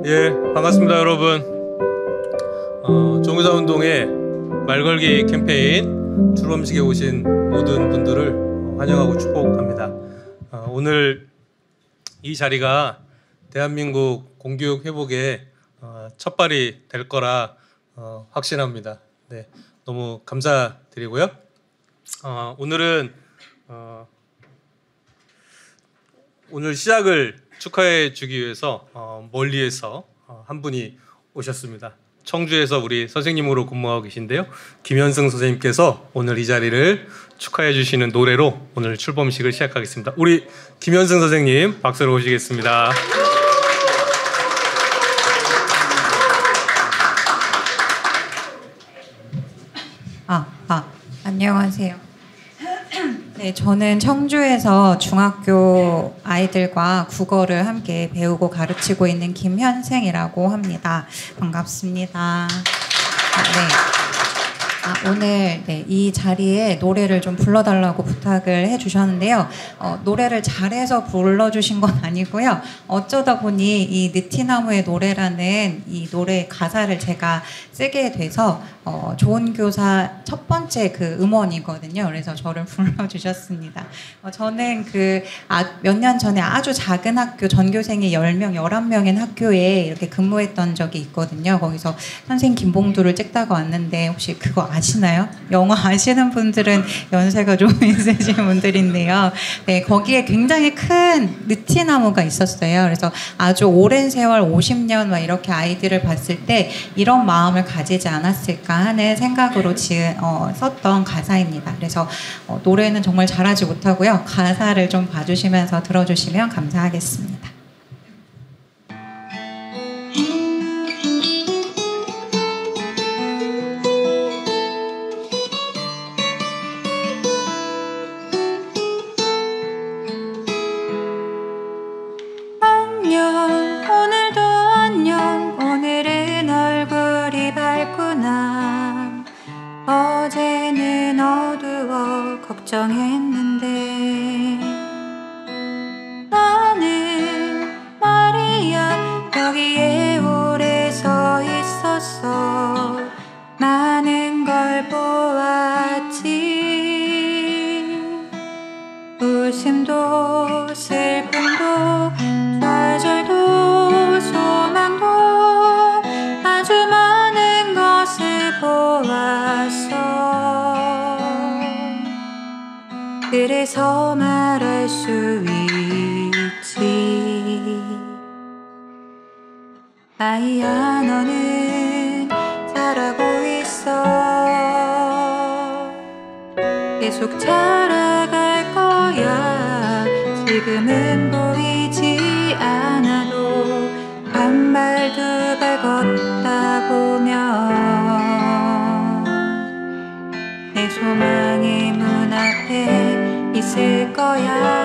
예, 반갑습니다, 여러분. 종교자운동의 말걸기 캠페인 출범식에 오신 모든 분들을 환영하고 축복합니다. 오늘 이 자리가 대한민국 공교육 회복의 첫발이 될 거라 확신합니다. 네, 너무 감사드리고요. 오늘은 오늘 시작을 축하해 주기 위해서 멀리에서 한 분이 오셨습니다. 청주에서 우리 선생님으로 근무하고 계신데요, 김현승 선생님께서 오늘 이 자리를 축하해 주시는 노래로 오늘 출범식을 시작하겠습니다. 우리 김현승 선생님 박수로 오시겠습니다. 안녕하세요. 네, 저는 청주에서 중학교 아이들과 국어를 함께 배우고 가르치고 있는 김현생이라고 합니다. 반갑습니다. 오늘 이 자리에 노래를 좀 불러달라고 부탁을 해주셨는데요. 노래를 잘해서 불러주신 건 아니고요. 어쩌다 보니 이 느티나무의 노래라는 이 노래 가사를 제가 쓰게 돼서 좋은 교사 첫 번째 그 음원이거든요. 그래서 저를 불러주셨습니다. 저는 몇 년 전에 아주 작은 학교, 전교생이 10명, 11명인 학교에 이렇게 근무했던 적이 있거든요. 거기서 선생님 김봉두를 찍다가 왔는데 혹시 그거 아시나요? 영어 아시는 분들은 연세가 좀 있으신 분들인데요. 네, 거기에 굉장히 큰 느티나무가 있었어요. 그래서 아주 오랜 세월 50년 막 이렇게 아이들을 봤을 때 이런 마음을 가지지 않았을까 하는 생각으로 썼던 가사입니다. 그래서 노래는 정말 잘하지 못하고요. 가사를 좀 봐주시면서 들어주시면 감사하겠습니다. 어제는 어두워 걱정했는데 나는 말이야 여기에 오래 서 있었어. 많은 걸 보았지. 웃음도 슬픔도 좌절도 소망도 아주 많은 것을 보았어. 그래서 말할 수 있지. 아이야 너는 잘하고 있어. 계속 자라갈 거야. 지금은 보이지 않아도 한 발 두 발 걷다 보면 내 소망의 문 앞에 있을 거야.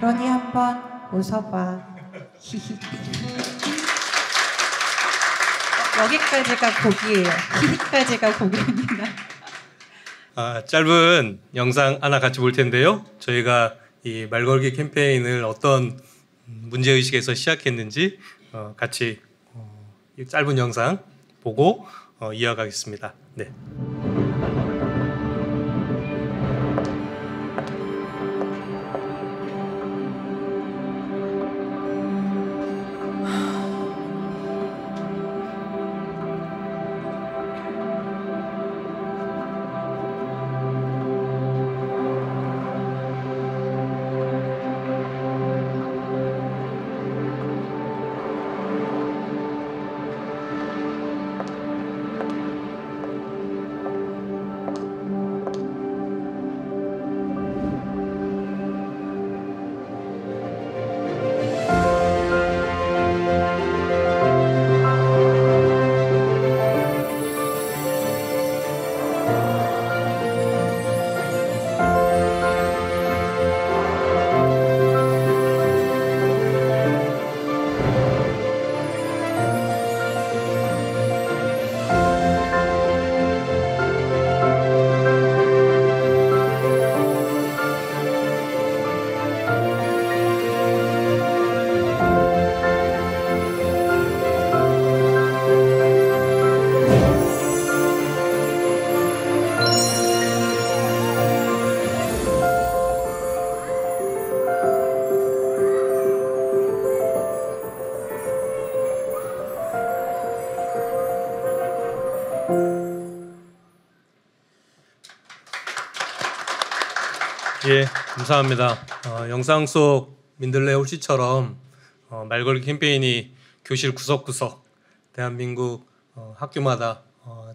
그러니 한번 웃어봐. 히히. 여기까지가 곡이에요. 히히까지가 곡입니다. 짧은 영상 하나 같이 볼 텐데요. 저희가 이 말걸기 캠페인을 어떤 문제의식에서 시작했는지 같이 이 짧은 영상 보고 이어가겠습니다. 네. 예, 감사합니다. 영상 속 민들레 홀씨처럼 말걸기 캠페인이 교실 구석구석 대한민국 학교마다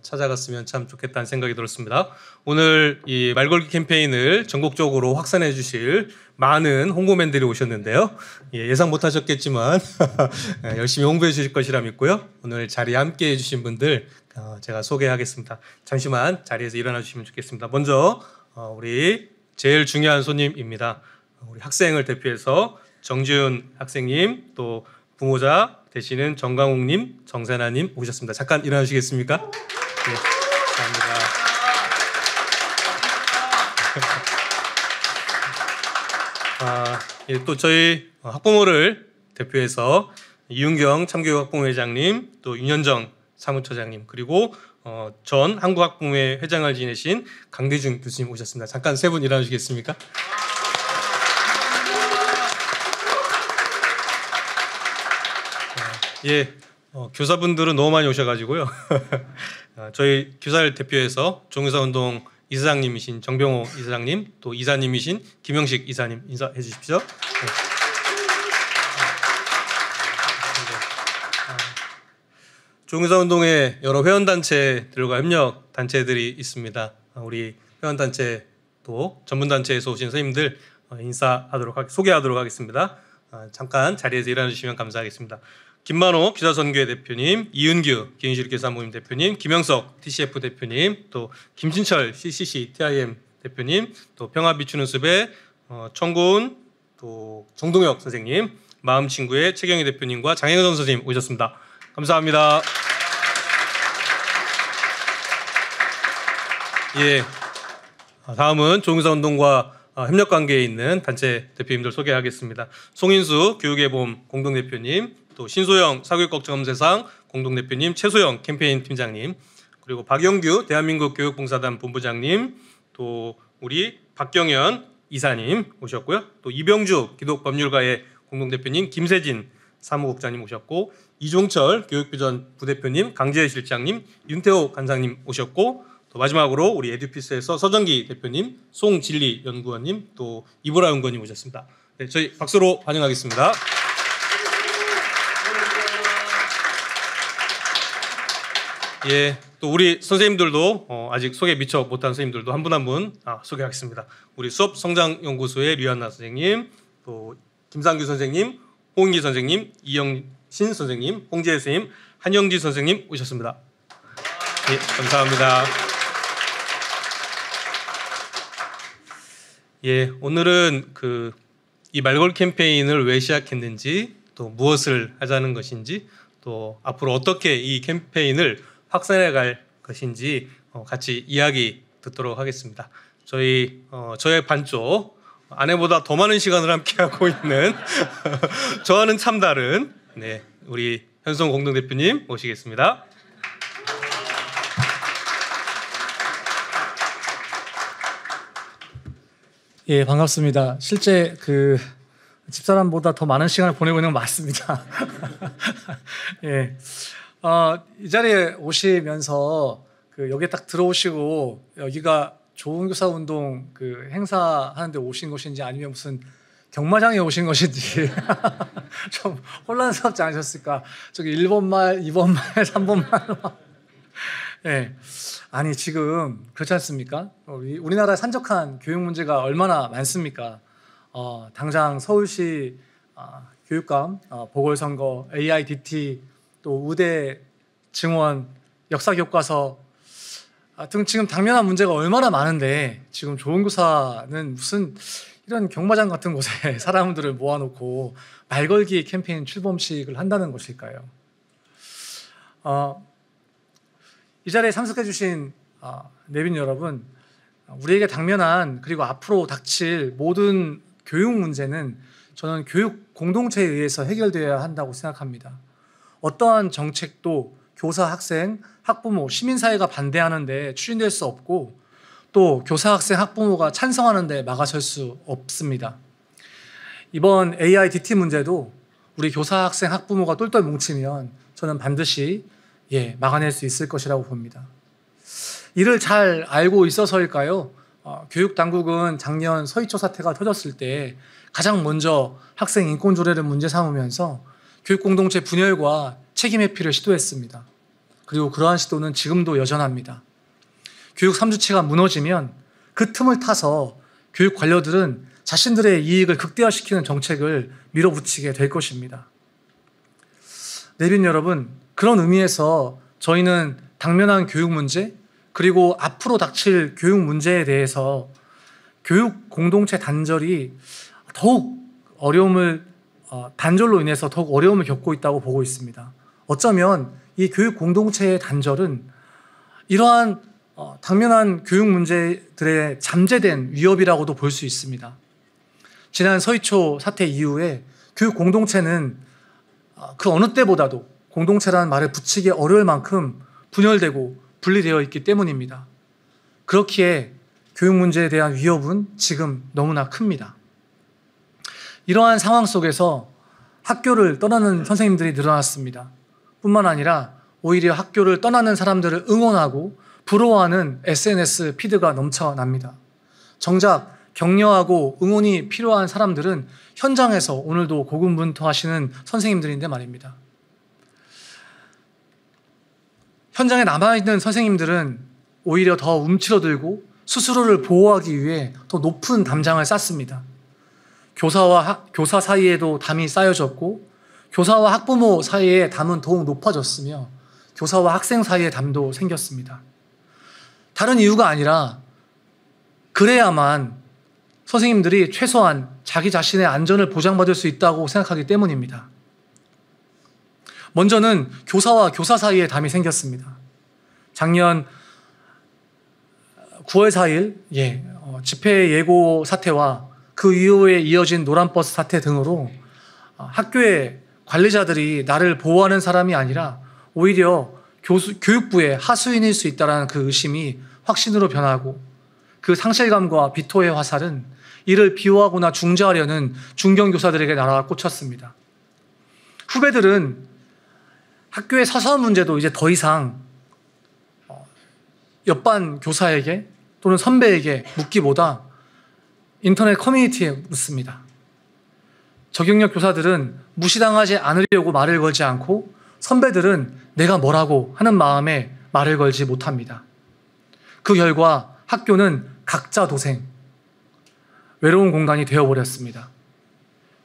찾아갔으면 참 좋겠다는 생각이 들었습니다. 오늘 이 말걸기 캠페인을 전국적으로 확산해 주실 많은 홍보맨들이 오셨는데요. 예상 못하셨겠지만 열심히 홍보해 주실 것이라 믿고요. 오늘 자리에 함께해 주신 분들 제가 소개하겠습니다. 잠시만 자리에서 일어나 주시면 좋겠습니다. 먼저 우리 제일 중요한 손님입니다. 우리 학생을 대표해서 정지훈 학생님, 또 부모자 되시는 정강욱님, 정세나님 오셨습니다. 잠깐 일어나 주시겠습니까? 네, 감사합니다. 예, 또 저희 학부모를 대표해서 이윤경 참교육학부모회장님, 또 윤현정 사무처장님, 그리고 전 한국학부모회 회장을 지내신 강대중 교수님 오셨습니다. 잠깐 세 분 일어나 주시겠습니까? 예, 교사분들은 너무 많이 오셔가지고요. 저희 교사를 대표해서 종교사운동 이사장님이신 정병호 이사장님, 또 이사님이신 김영식 이사님 인사해 주십시오. 네. 종교사운동에 여러 회원단체들과 협력단체들이 있습니다. 우리 회원단체 또 전문단체에서 오신 선생님들 소개하도록 하겠습니다. 잠깐 자리에서 일어나 주시면 감사하겠습니다. 김만호 기사선교회 대표님, 이은규 기인실교사 모임 대표님, 김영석 TCF 대표님, 또 김진철 CCC TIM 대표님, 또 평화 비추는 숲의 청고은, 또 정동혁 선생님, 마음친구의 최경희 대표님과 장혜선 선생님 오셨습니다. 감사합니다. 예, 다음은 종교사운동과 협력관계에 있는 단체 대표님들 소개하겠습니다. 송인수 교육의 봄 공동대표님, 또 신소영 사교육걱정검세상 공동대표님, 최소영 캠페인 팀장님, 그리고 박영규 대한민국 교육봉사단 본부장님, 또 우리 박경현 이사님 오셨고요. 또 이병주 기독법률가의 공동대표님, 김세진 사무국장님 오셨고, 이종철 교육비전 부대표님, 강재혜 실장님, 윤태호 간사님 오셨고, 또 마지막으로 우리 에듀피스에서 서정기 대표님, 송진리 연구원님, 또 이보라 연구원님 오셨습니다. 네, 저희 박수로 환영하겠습니다. 예, 또 우리 선생님들도 아직 소개 미처 못한 선생님들도 한 분 한 분 소개하겠습니다. 우리 수업성장연구소의 류한나 선생님, 또 김상규 선생님, 홍인기 선생님, 이영신 선생님, 홍재혜 선생님, 한영지 선생님 오셨습니다. 예, 감사합니다. 예, 오늘은 이 말걸 캠페인을 왜 시작했는지, 또 무엇을 하자는 것인지, 또 앞으로 어떻게 이 캠페인을 확산해 갈 것인지 같이 이야기 듣도록 하겠습니다. 저의 반쪽 아내보다 더 많은 시간을 함께하고 있는 저와는 참 다른 우리 현성 공동대표님 모시겠습니다. 예, 반갑습니다. 실제 집사람보다 더 많은 시간을 보내고 있는 건 맞습니다. 예, 이 자리에 오시면서 여기에 딱 들어오시고 여기가 좋은교사 운동 행사하는데 오신 것인지 아니면 무슨 경마장에 오신 것인지 좀 혼란스럽지 않으셨을까? 저기 1번 말, 2번 말, 3번 말. 예. 아니 지금 그렇지 않습니까? 우리나라에 산적한 교육 문제가 얼마나 많습니까? 당장 서울시 교육감 보궐선거, AIDT, 또 의대 증원, 역사교과서 등 지금 당면한 문제가 얼마나 많은데 지금 좋은교사는 무슨 이런 경마장 같은 곳에 사람들을 모아놓고 말걸기 캠페인 출범식을 한다는 것일까요? 이 자리에 참석해 주신 내빈 여러분, 우리에게 당면한 그리고 앞으로 닥칠 모든 교육 문제는 저는 교육 공동체에 의해서 해결되어야 한다고 생각합니다. 어떠한 정책도 교사, 학생, 학부모, 시민사회가 반대하는데 추진될 수 없고 또 교사, 학생, 학부모가 찬성하는데 막아설 수 없습니다. 이번 AIDT 문제도 우리 교사, 학생, 학부모가 똘똘 뭉치면 저는 반드시 막아낼 수 있을 것이라고 봅니다. 이를 잘 알고 있어서일까요? 교육당국은 작년 서희초 사태가 터졌을 때 가장 먼저 학생 인권 조례를 문제 삼으면서 교육공동체 분열과 책임 회피를 시도했습니다. 그리고 그러한 시도는 지금도 여전합니다. 교육 3주체가 무너지면 그 틈을 타서 교육 관료들은 자신들의 이익을 극대화시키는 정책을 밀어붙이게 될 것입니다. 내빈 여러분, 그런 의미에서 저희는 당면한 교육 문제 그리고 앞으로 닥칠 교육 문제에 대해서 교육 공동체 단절이 더욱 단절로 인해서 더욱 어려움을 겪고 있다고 보고 있습니다. 어쩌면 이 교육 공동체의 단절은 이러한 당면한 교육 문제들의 잠재된 위협이라고도 볼 수 있습니다. 지난 서희초 사태 이후에 교육 공동체는 그 어느 때보다도 공동체라는 말을 붙이기 어려울 만큼 분열되고 분리되어 있기 때문입니다. 그렇기에 교육 문제에 대한 위협은 지금 너무나 큽니다. 이러한 상황 속에서 학교를 떠나는 선생님들이 늘어났습니다. 뿐만 아니라 오히려 학교를 떠나는 사람들을 응원하고 부러워하는 SNS 피드가 넘쳐납니다. 정작 격려하고 응원이 필요한 사람들은 현장에서 오늘도 고군분투하시는 선생님들인데 말입니다. 현장에 남아있는 선생님들은 오히려 더 움츠러들고 스스로를 보호하기 위해 더 높은 담장을 쌓습니다. 교사 사이에도 담이 쌓여졌고 교사와 학부모 사이의 담은 더욱 높아졌으며 교사와 학생 사이의 담도 생겼습니다. 다른 이유가 아니라 그래야만 선생님들이 최소한 자기 자신의 안전을 보장받을 수 있다고 생각하기 때문입니다. 먼저는 교사와 교사 사이에 담이 생겼습니다. 작년 9월 4일 집회 예고 사태와 그 이후에 이어진 노란버스 사태 등으로 학교의 관리자들이 나를 보호하는 사람이 아니라 오히려 교육부의 하수인일 수 있다는 그 의심이 확신으로 변하고 그 상실감과 비토의 화살은 이를 비호하거나 중재하려는 중견교사들에게 날아가 꽂혔습니다. 후배들은 학교의 사소한 문제도 이제 더 이상 옆반 교사에게 또는 선배에게 묻기보다 인터넷 커뮤니티에 묻습니다. 저경력 교사들은 무시당하지 않으려고 말을 걸지 않고 선배들은 내가 뭐라고 하는 마음에 말을 걸지 못합니다. 그 결과 학교는 각자 도생, 외로운 공간이 되어버렸습니다.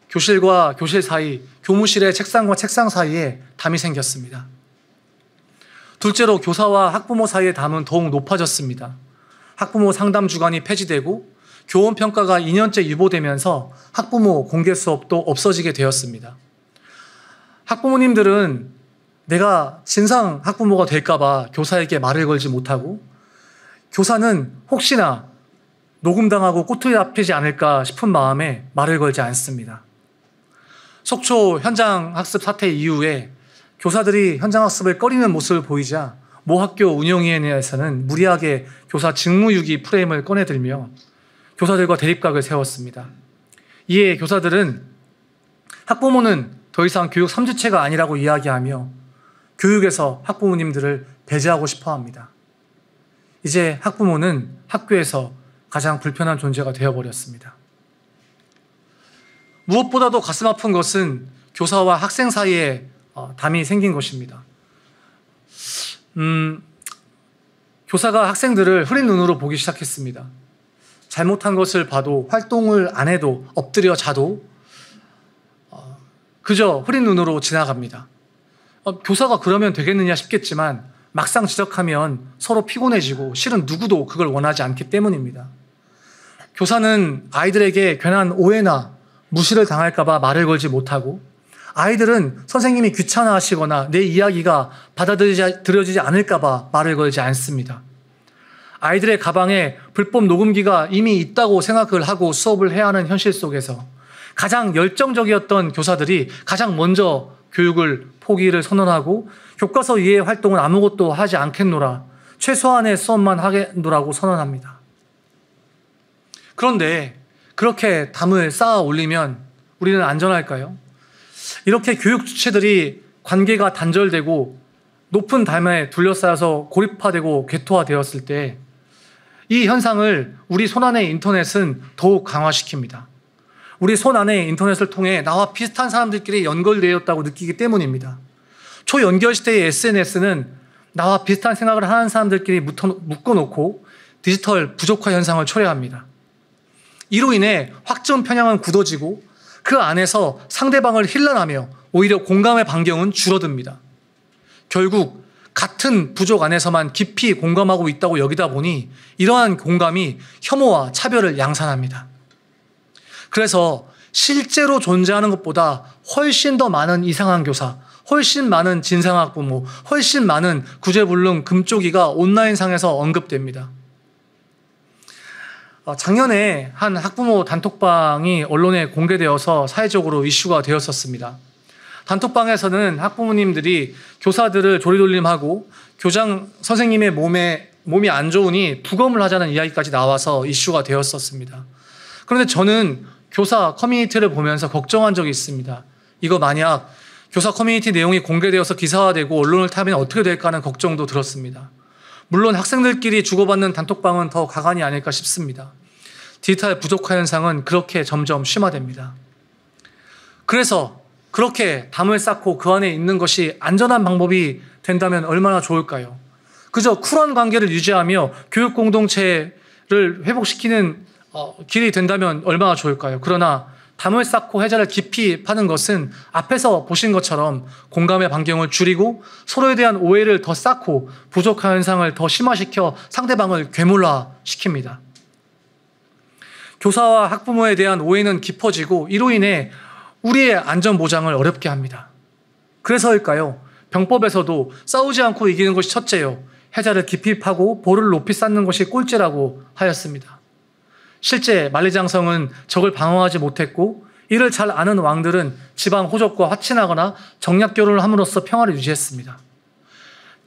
교실과 교실 사이, 교무실의 책상과 책상 사이에 담이 생겼습니다. 둘째로 교사와 학부모 사이의 담은 더욱 높아졌습니다. 학부모 상담 주간이 폐지되고 교원 평가가 2년째 유보되면서 학부모 공개 수업도 없어지게 되었습니다. 학부모님들은 내가 진상 학부모가 될까봐 교사에게 말을 걸지 못하고, 교사는 혹시나 녹음당하고 꼬투리 잡히지 않을까 싶은 마음에 말을 걸지 않습니다. 속초 현장 학습 사태 이후에 교사들이 현장 학습을 꺼리는 모습을 보이자 모 학교 운영위원회에서는 무리하게 교사 직무유기 프레임을 꺼내들며 교사들과 대립각을 세웠습니다. 이에 교사들은 학부모는 더 이상 교육 3주체가 아니라고 이야기하며 교육에서 학부모님들을 배제하고 싶어 합니다. 이제 학부모는 학교에서 가장 불편한 존재가 되어버렸습니다. 무엇보다도 가슴 아픈 것은 교사와 학생 사이에 담이 생긴 것입니다. 교사가 학생들을 흐린 눈으로 보기 시작했습니다. 잘못한 것을 봐도, 활동을 안 해도, 엎드려 자도 그저 흐린 눈으로 지나갑니다. 교사가 그러면 되겠느냐 싶겠지만 막상 지적하면 서로 피곤해지고 실은 누구도 그걸 원하지 않기 때문입니다. 교사는 아이들에게 괜한 오해나 무시를 당할까 봐 말을 걸지 못하고, 아이들은 선생님이 귀찮아하시거나 내 이야기가 받아들여지지 않을까 봐 말을 걸지 않습니다. 아이들의 가방에 불법 녹음기가 이미 있다고 생각을 하고 수업을 해야 하는 현실 속에서 가장 열정적이었던 교사들이 가장 먼저 교육을 포기를 선언하고 교과서 이외의 활동은 아무것도 하지 않겠노라, 최소한의 수업만 하겠노라고 선언합니다. 그런데 그렇게 담을 쌓아 올리면 우리는 안전할까요? 이렇게 교육 주체들이 관계가 단절되고 높은 담에 둘러싸여서 고립화되고 궤토화되었을 때 이 현상을 우리 손안의 인터넷은 더욱 강화시킵니다. 우리 손안의 인터넷을 통해 나와 비슷한 사람들끼리 연결되었다고 느끼기 때문입니다. 초연결 시대의 SNS는 나와 비슷한 생각을 하는 사람들끼리 묶어놓고 디지털 부족화 현상을 초래합니다. 이로 인해 확정 편향은 굳어지고 그 안에서 상대방을 힐난하며 오히려 공감의 반경은 줄어듭니다. 결국 같은 부족 안에서만 깊이 공감하고 있다고 여기다 보니 이러한 공감이 혐오와 차별을 양산합니다. 그래서 실제로 존재하는 것보다 훨씬 더 많은 이상한 교사, 훨씬 많은 진상학부모, 훨씬 많은 구제불능 금쪽이가 온라인상에서 언급됩니다. 작년에 한 학부모 단톡방이 언론에 공개되어서 사회적으로 이슈가 되었었습니다. 단톡방에서는 학부모님들이 교사들을 조리돌림하고 교장 선생님의 몸이 안 좋으니 부검을 하자는 이야기까지 나와서 이슈가 되었었습니다. 그런데 저는 교사 커뮤니티를 보면서 걱정한 적이 있습니다. 이거 만약 교사 커뮤니티 내용이 공개되어서 기사화되고 언론을 타면 어떻게 될까 하는 걱정도 들었습니다. 물론 학생들끼리 주고받는 단톡방은 더 가관이 아닐까 싶습니다. 디지털 부족화 현상은 그렇게 점점 심화됩니다. 그래서 그렇게 담을 쌓고 그 안에 있는 것이 안전한 방법이 된다면 얼마나 좋을까요? 그저 쿨한 관계를 유지하며 교육 공동체를 회복시키는 길이 된다면 얼마나 좋을까요? 그러나 담을 쌓고 해자를 깊이 파는 것은 앞에서 보신 것처럼 공감의 반경을 줄이고 서로에 대한 오해를 더 쌓고 부족한 현상을 더 심화시켜 상대방을 괴물화시킵니다. 교사와 학부모에 대한 오해는 깊어지고 이로 인해 우리의 안전 보장을 어렵게 합니다. 그래서일까요? 병법에서도 싸우지 않고 이기는 것이 첫째요, 해자를 깊이 파고 볼을 높이 쌓는 것이 꼴찌라고 하였습니다. 실제 만리장성은 적을 방어하지 못했고 이를 잘 아는 왕들은 지방 호족과 화친하거나 정략 결혼을 함으로써 평화를 유지했습니다.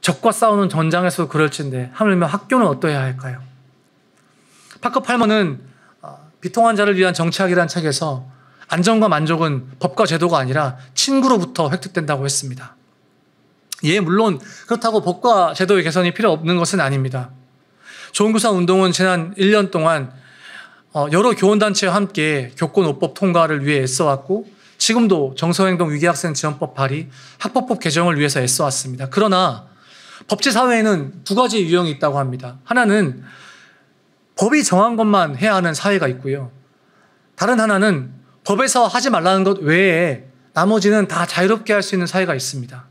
적과 싸우는 전장에서도 그럴진데 하물며 학교는 어떠해야 할까요? 파커 팔머는 비통한 자를 위한 정치학이라는 책에서 안전과 만족은 법과 제도가 아니라 친구로부터 획득된다고 했습니다. 예, 물론 그렇다고 법과 제도의 개선이 필요 없는 것은 아닙니다. 좋은교사 운동은 지난 1년 동안 여러 교원단체와 함께 교권오법 통과를 위해 애써왔고 지금도 정서행동 위기학생 지원법 발의, 학법법 개정을 위해서 애써왔습니다. 그러나 법치사회에는 두 가지 유형이 있다고 합니다. 하나는 법이 정한 것만 해야 하는 사회가 있고요. 다른 하나는 법에서 하지 말라는 것 외에 나머지는 다 자유롭게 할 수 있는 사회가 있습니다.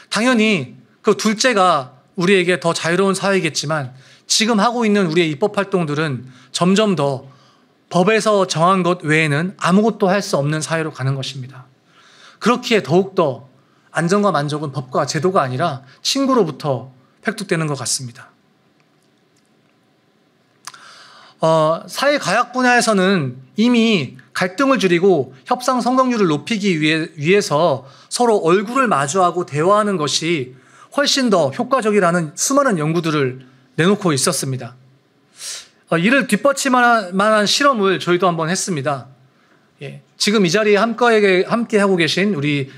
당연히 그 둘째가 우리에게 더 자유로운 사회이겠지만 지금 하고 있는 우리의 입법 활동들은 점점 더 법에서 정한 것 외에는 아무것도 할 수 없는 사회로 가는 것입니다. 그렇기에 더욱더 안전과 만족은 법과 제도가 아니라 친구로부터 획득되는 것 같습니다. 사회 가약 분야에서는 이미 갈등을 줄이고 협상 성공률을 높이기 위해서 서로 얼굴을 마주하고 대화하는 것이 훨씬 더 효과적이라는 수많은 연구들을 내놓고 있었습니다. 이를 뒷받침할 만한 실험을 저희도 한번 했습니다. 지금 이 자리에 함께 하고 계신 우리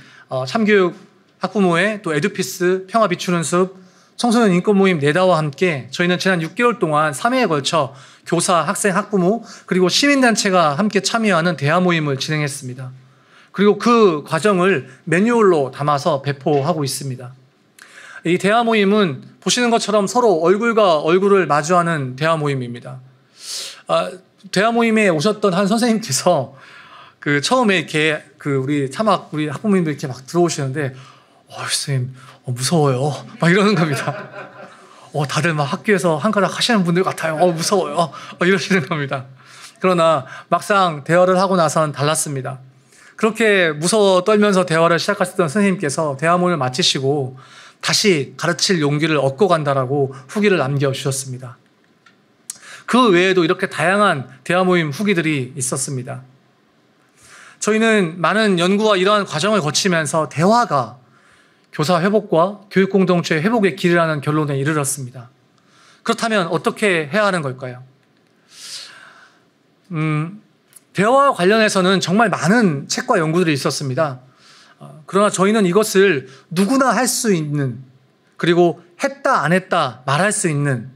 참교육 학부모회, 또 에듀피스, 평화 비추는 숲, 청소년 인권 모임 네다와 함께 저희는 지난 6개월 동안 3회에 걸쳐 교사, 학생, 학부모, 그리고 시민단체가 함께 참여하는 대화 모임을 진행했습니다. 그리고 그 과정을 매뉴얼로 담아서 배포하고 있습니다. 이 대화 모임은 보시는 것처럼 서로 얼굴과 얼굴을 마주하는 대화 모임입니다. 대화 모임에 오셨던 한 선생님께서 처음에 이렇게 우리 학부모님들 이렇게 막 들어오시는데, 선생님, 무서워요. 막 이러는 겁니다. 다들 막 학교에서 한 가닥 하시는 분들 같아요. 무서워요. 이러시는 겁니다. 그러나 막상 대화를 하고 나서는 달랐습니다. 그렇게 무서워 떨면서 대화를 시작하셨던 선생님께서 대화 모임을 마치시고 다시 가르칠 용기를 얻고 간다라고 후기를 남겨주셨습니다. 그 외에도 이렇게 다양한 대화 모임 후기들이 있었습니다. 저희는 많은 연구와 이러한 과정을 거치면서 대화가 교사 회복과 교육 공동체 회복의 길이라는 결론에 이르렀습니다. 그렇다면 어떻게 해야 하는 걸까요? 대화와 관련해서는 정말 많은 책과 연구들이 있었습니다. 그러나 저희는 이것을 누구나 할 수 있는, 그리고 했다 안 했다 말할 수 있는,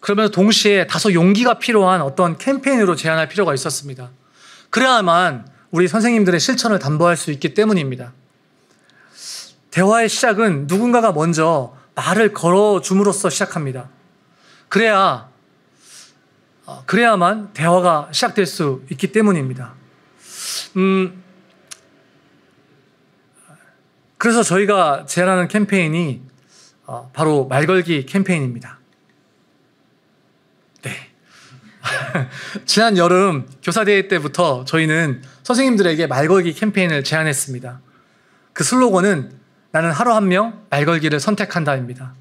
그러면서 동시에 다소 용기가 필요한 어떤 캠페인으로 제안할 필요가 있었습니다. 그래야만 우리 선생님들의 실천을 담보할 수 있기 때문입니다. 대화의 시작은 누군가가 먼저 말을 걸어줌으로써 시작합니다. 그래야만 대화가 시작될 수 있기 때문입니다. 그래서 저희가 제안하는 캠페인이 바로 말걸기 캠페인입니다. 네. 지난 여름 교사대회 때부터 저희는 선생님들에게 말걸기 캠페인을 제안했습니다. 그 슬로건은 나는 하루 한 명 말걸기를 선택한다입니다.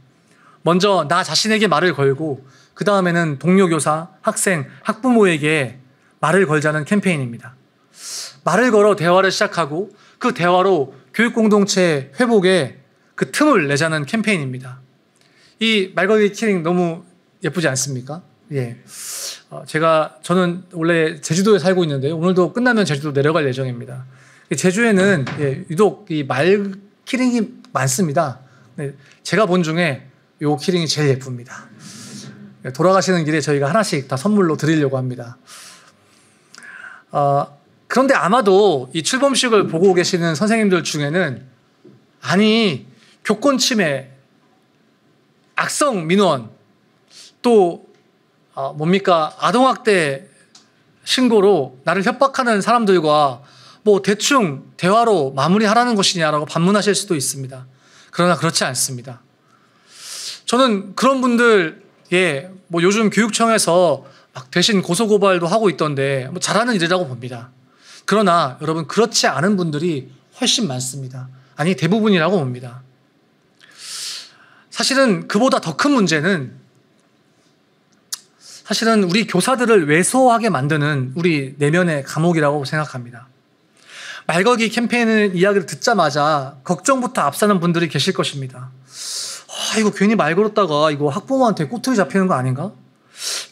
먼저 나 자신에게 말을 걸고 그 다음에는 동료 교사, 학생, 학부모에게 말을 걸자는 캠페인입니다. 말을 걸어 대화를 시작하고 그 대화로 교육공동체 회복에 그 틈을 내자는 캠페인입니다. 이 말걸기 키링 너무 예쁘지 않습니까? 예. 저는 원래 제주도에 살고 있는데 오늘도 끝나면 제주도 내려갈 예정입니다. 제주에는 유독 이 말 키링이 많습니다. 제가 본 중에 이 키링이 제일 예쁩니다. 돌아가시는 길에 저희가 하나씩 다 선물로 드리려고 합니다. 그런데 아마도 이 출범식을 보고 계시는 선생님들 중에는 교권 침해, 악성 민원, 또 아동학대 신고로 나를 협박하는 사람들과 대충 대화로 마무리하라는 것이냐라고 반문하실 수도 있습니다. 그러나 그렇지 않습니다. 저는 그런 분들의 요즘 교육청에서 막 대신 고소고발도 하고 있던데 잘하는 일이라고 봅니다. 그러나 여러분, 그렇지 않은 분들이 훨씬 많습니다. 아니, 대부분이라고 봅니다. 사실은 그보다 더 큰 문제는 우리 교사들을 왜소하게 만드는 우리 내면의 감옥이라고 생각합니다. 말걸기 캠페인 이야기를 듣자마자 걱정부터 앞서는 분들이 계실 것입니다. 이거 괜히 말 걸었다가 이거 학부모한테 꼬투리 잡히는 거 아닌가?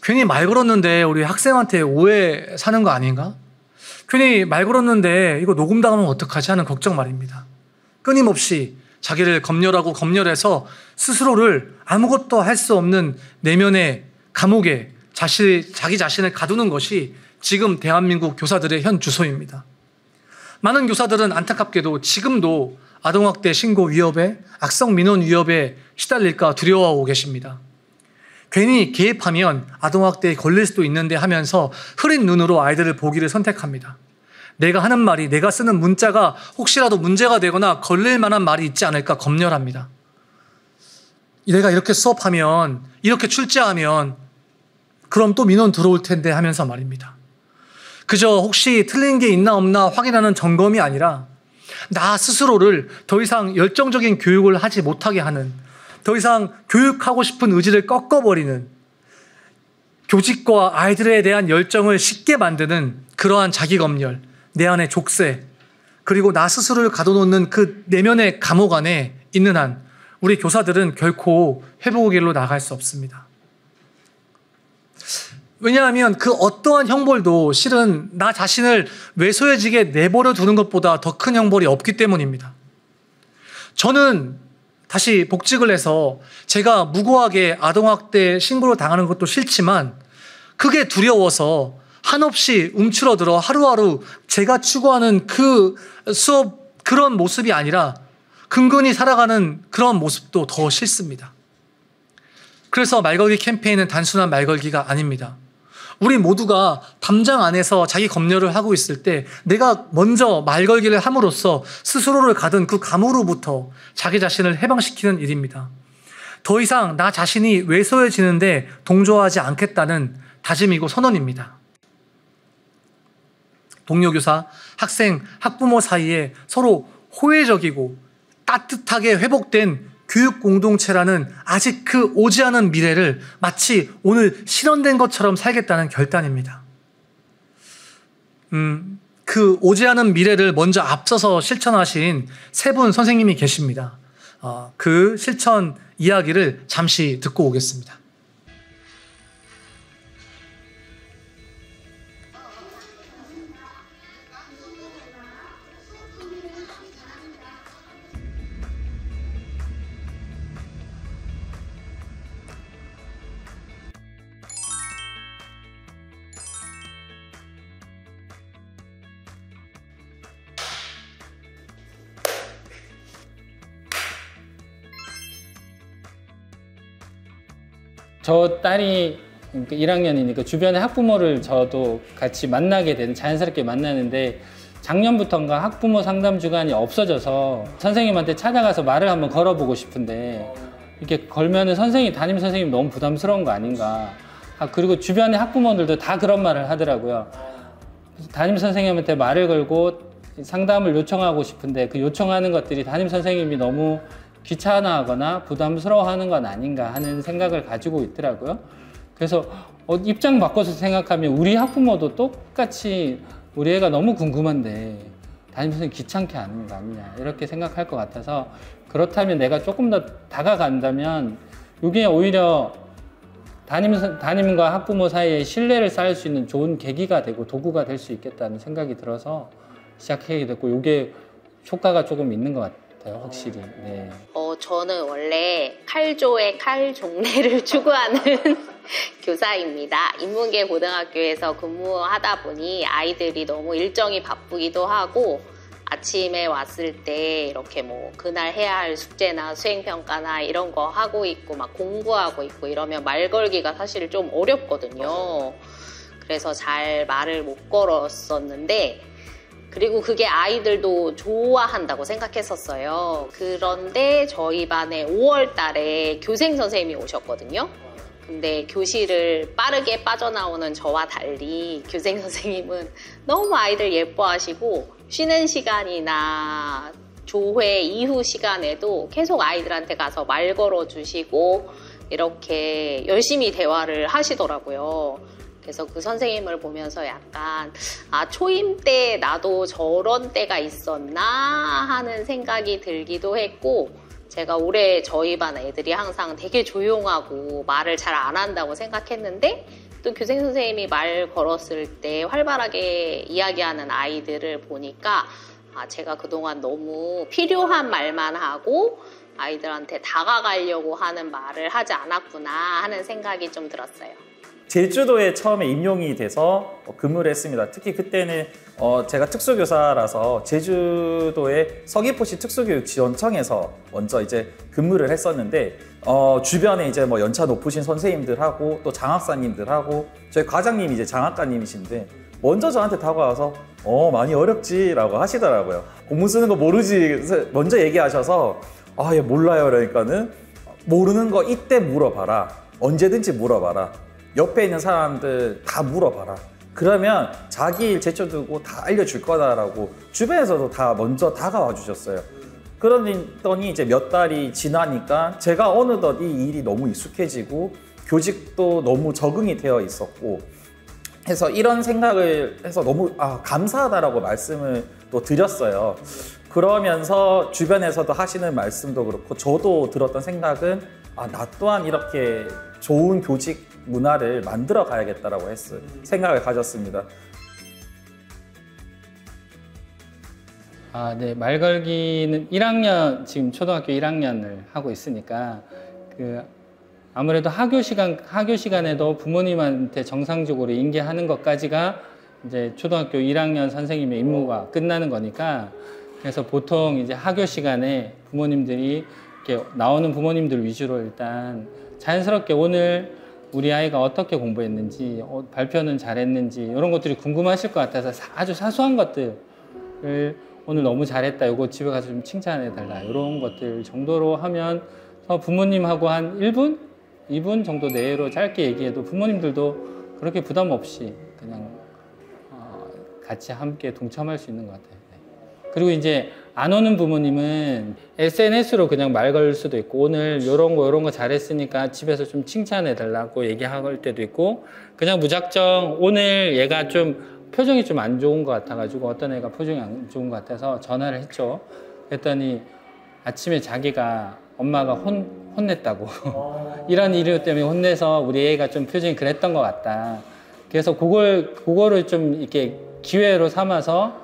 괜히 말 걸었는데 우리 학생한테 오해 사는 거 아닌가? 괜히 말 걸었는데 이거 녹음당하면 어떡하지 하는 걱정 말입니다. 끊임없이 자기를 검열해서 스스로를 아무것도 할 수 없는 내면의 감옥에 자기 자신을 가두는 것이 지금 대한민국 교사들의 현 주소입니다. 많은 교사들은 안타깝게도 지금도 아동학대 신고 위협에, 악성 민원 위협에 시달릴까 두려워하고 계십니다. 괜히 개입하면 아동학대에 걸릴 수도 있는데 하면서 흐린 눈으로 아이들을 보기를 선택합니다. 내가 하는 말이, 내가 쓰는 문자가 혹시라도 문제가 되거나 걸릴 만한 말이 있지 않을까 검열합니다. 내가 이렇게 수업하면, 이렇게 출제하면 그럼 또 민원 들어올 텐데 하면서 말입니다. 그저 혹시 틀린 게 있나 없나 확인하는 점검이 아니라 나 스스로를 더 이상 열정적인 교육을 하지 못하게 하는, 더 이상 교육하고 싶은 의지를 꺾어버리는, 교직과 아이들에 대한 열정을 식게 만드는 그러한 자기검열, 내 안의 족쇄, 그리고 나 스스로를 가둬놓는 그 내면의 감옥 안에 있는 한 우리 교사들은 결코 회복의 길로 나갈 수 없습니다. 왜냐하면 그 어떠한 형벌도 실은 나 자신을 왜소해지게 내버려 두는 것보다 더 큰 형벌이 없기 때문입니다. 저는 다시 복직을 해서 제가 무고하게 아동학대 신고를 당하는 것도 싫지만 그게 두려워서 한없이 움츠러들어 하루하루 제가 추구하는 그 수업 그런 모습이 아니라 근근히 살아가는 그런 모습도 더 싫습니다. 그래서 말걸기 캠페인은 단순한 말걸기가 아닙니다. 우리 모두가 담장 안에서 자기 검열을 하고 있을 때 내가 먼저 말걸기를 함으로써 스스로를 가둔 그 감으로부터 자기 자신을 해방시키는 일입니다. 더 이상 나 자신이 왜소해지는데 동조하지 않겠다는 다짐이고 선언입니다. 동료 교사, 학생, 학부모 사이에 서로 호혜적이고 따뜻하게 회복된 교육 공동체라는 아직 그 오지 않은 미래를 마치 오늘 실현된 것처럼 살겠다는 결단입니다. 그 오지 않은 미래를 먼저 앞서서 실천하신 세 분 선생님이 계십니다. 그 실천 이야기를 잠시 듣고 오겠습니다. 저 딸이 1학년이니까 주변의 학부모를 저도 같이 만나게 되는, 자연스럽게 만나는데 작년부터인가 학부모 상담 주간이 없어져서 선생님한테 찾아가서 말을 한번 걸어보고 싶은데 이렇게 걸면은 담임 선생님 너무 부담스러운 거 아닌가. 그리고 주변의 학부모들도 다 그런 말을 하더라고요. 담임 선생님한테 말을 걸고 상담을 요청하고 싶은데 그 요청하는 것들이 담임 선생님이 너무 귀찮아하거나 부담스러워하는 건 아닌가 하는 생각을 가지고 있더라고요. 그래서 입장 바꿔서 생각하면 우리 학부모도 똑같이 우리 애가 너무 궁금한데 담임 선생님 귀찮게 하는 거 아니냐 이렇게 생각할 것 같아서, 그렇다면 내가 조금 더 다가간다면 이게 오히려 담임과 학부모 사이에 신뢰를 쌓을 수 있는 좋은 계기가 되고 도구가 될 수 있겠다는 생각이 들어서 시작하게 됐고, 이게 효과가 조금 있는 것 같아요. 확실히. 네. 저는 원래 칼조의 칼종례를 추구하는 교사입니다. 인문계 고등학교에서 근무하다 보니 아이들이 너무 일정이 바쁘기도 하고 아침에 왔을 때 이렇게 뭐 그날 해야 할 숙제나 수행평가나 이런 거 하고 있고 막 공부하고 있고 이러면 말 걸기가 사실 좀 어렵거든요. 그래서 잘 말을 못 걸었었는데, 그리고 그게 아이들도 좋아한다고 생각했었어요. 그런데 저희 반에 5월 달에 교생 선생님이 오셨거든요. 근데 교실을 빠르게 빠져나오는 저와 달리 교생 선생님은 너무 아이들 예뻐하시고 쉬는 시간이나 조회 이후 시간에도 계속 아이들한테 가서 말 걸어주시고 이렇게 열심히 대화를 하시더라고요. 그래서 그 선생님을 보면서 약간 초임 때 나도 저런 때가 있었나 하는 생각이 들기도 했고, 제가 올해 저희 반 애들이 항상 되게 조용하고 말을 잘 안 한다고 생각했는데 또 교생 선생님이 말 걸었을 때 활발하게 이야기하는 아이들을 보니까 제가 그동안 너무 필요한 말만 하고 아이들한테 다가가려고 하는 말을 하지 않았구나 하는 생각이 좀 들었어요. 제주도에 처음에 임용이 돼서 근무를 했습니다. 특히 그때는 제가 특수교사라서 제주도의 서귀포시 특수교육지원청에서 먼저 이제 근무를 했었는데, 주변에 이제 뭐 연차 높으신 선생님들하고 또 장학사님들하고 저희 과장님이 이제 장학과님이신데 먼저 저한테 다가와서 많이 어렵지라고 하시더라고요. 공문 쓰는 거 모르지 먼저 얘기하셔서 얘 몰라요. 그러니까는 모르는 거 이때 물어봐라. 언제든지 물어봐라. 옆에 있는 사람들 다 물어봐라. 그러면 자기 일 제쳐두고 다 알려줄 거다라고 주변에서도 다 먼저 다가와 주셨어요. 그러더니 이제 몇 달이 지나니까 제가 어느덧 이 일이 너무 익숙해지고 교직도 너무 적응이 되어 있었고 해서 이런 생각을 해서 너무 감사하다라고 말씀을 또 드렸어요. 그러면서 주변에서도 하시는 말씀도 그렇고 저도 들었던 생각은 나 또한 이렇게 좋은 교직 문화를 만들어 가야겠다라고 생각을 가졌습니다. 네. 말 걸기는 1학년, 지금 초등학교 1학년을 하고 있으니까 아무래도 학교 시간에도 부모님한테 정상적으로 인계하는 것까지가 이제 초등학교 1학년 선생님의 임무가 끝나는 거니까, 그래서 보통 이제 학교 시간에 부모님들이 이렇게 나오는 부모님들 위주로 일단 자연스럽게 오늘 우리 아이가 어떻게 공부했는지, 발표는 잘했는지 이런 것들이 궁금하실 것 같아서 아주 사소한 것들을 오늘 너무 잘했다, 이거 집에 가서 좀 칭찬해 달라, 이런 것들 정도로 하면 부모님하고 한 1분? 2분 정도 내로 짧게 얘기해도 부모님들도 그렇게 부담 없이 그냥 같이 함께 동참할 수 있는 것 같아요. 네. 그리고 이제 안 오는 부모님은 SNS로 그냥 말 걸 수도 있고, 오늘 요런 거 잘했으니까 집에서 좀 칭찬해 달라고 얘기할 때도 있고, 그냥 무작정 오늘 얘가 좀 표정이 좀 안 좋은 것 같아가지고, 어떤 애가 표정이 안 좋은 것 같아서 전화를 했죠. 그랬더니 아침에 자기가 엄마가 혼냈다고 이런 이유 때문에 혼내서 우리 애가 좀 표정이 그랬던 것 같다. 그래서 그거를 좀 이렇게 기회로 삼아서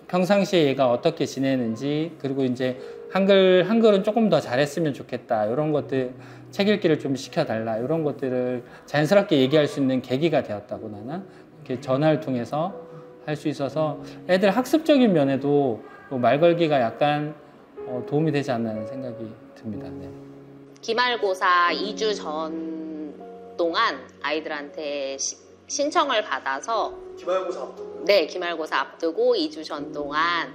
평상시에 얘가 어떻게 지내는지, 그리고 이제 한글은 조금 더 잘했으면 좋겠다, 이런 것들 책 읽기를 좀 시켜달라, 이런 것들을 자연스럽게 얘기할 수 있는 계기가 되었다고 나는 이렇게 전화를 통해서 할 수 있어서 애들 학습적인 면에도 말 걸기가 약간 도움이 되지 않나 생각이 듭니다. 네. 기말고사 2주 전 동안 아이들한테 신청을 받아서 기말고사 앞두고? 네, 기말고사 앞두고 2주 전 동안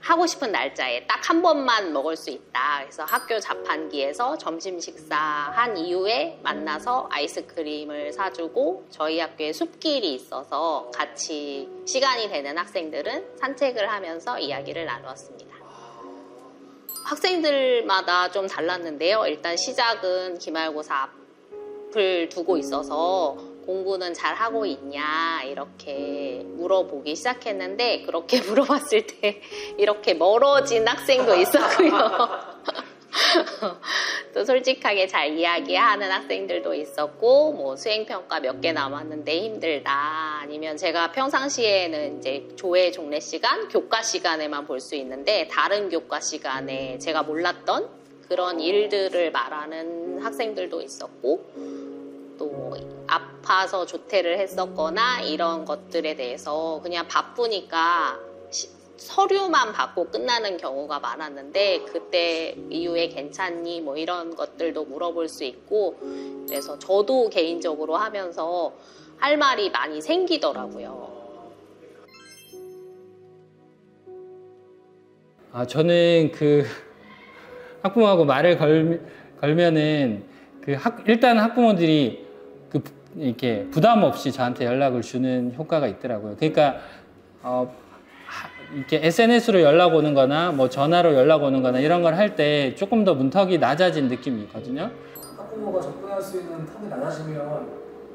하고 싶은 날짜에 딱 한 번만 먹을 수 있다. 그래서 학교 자판기에서 점심 식사한 이후에 만나서 아이스크림을 사주고, 저희 학교에 숲길이 있어서 같이 시간이 되는 학생들은 산책을 하면서 이야기를 나누었습니다. 학생들마다 좀 달랐는데요. 일단 시작은 기말고사 앞을 두고 있어서 공부는 잘 하고 있냐 이렇게 물어보기 시작했는데, 그렇게 물어봤을 때 이렇게 멀어진 학생도 있었고요. 또 솔직하게 잘 이야기하는 학생들도 있었고, 뭐 수행평가 몇 개 남았는데 힘들다, 아니면 제가 평상시에는 이제 조회 종례 시간, 교과 시간에만 볼 수 있는데 다른 교과 시간에 제가 몰랐던 그런 일들을 말하는 학생들도 있었고, 또 아파서 조퇴를 했었거나 이런 것들에 대해서 그냥 바쁘니까 서류만 받고 끝나는 경우가 많았는데, 그때 이후에 괜찮니? 뭐 이런 것들도 물어볼 수 있고, 그래서 저도 개인적으로 하면서 할 말이 많이 생기더라고요. 저는 학부모하고 말을 걸면은 일단 학부모들이 이렇게 부담 없이 저한테 연락을 주는 효과가 있더라고요. 그러니까 이렇게 SNS로 연락 오는 거나 뭐 전화로 연락 오는 거나 이런 걸 할 때 조금 더 문턱이 낮아진 느낌이 있거든요. 학부모가 접근할 수 있는 턱이 낮아지면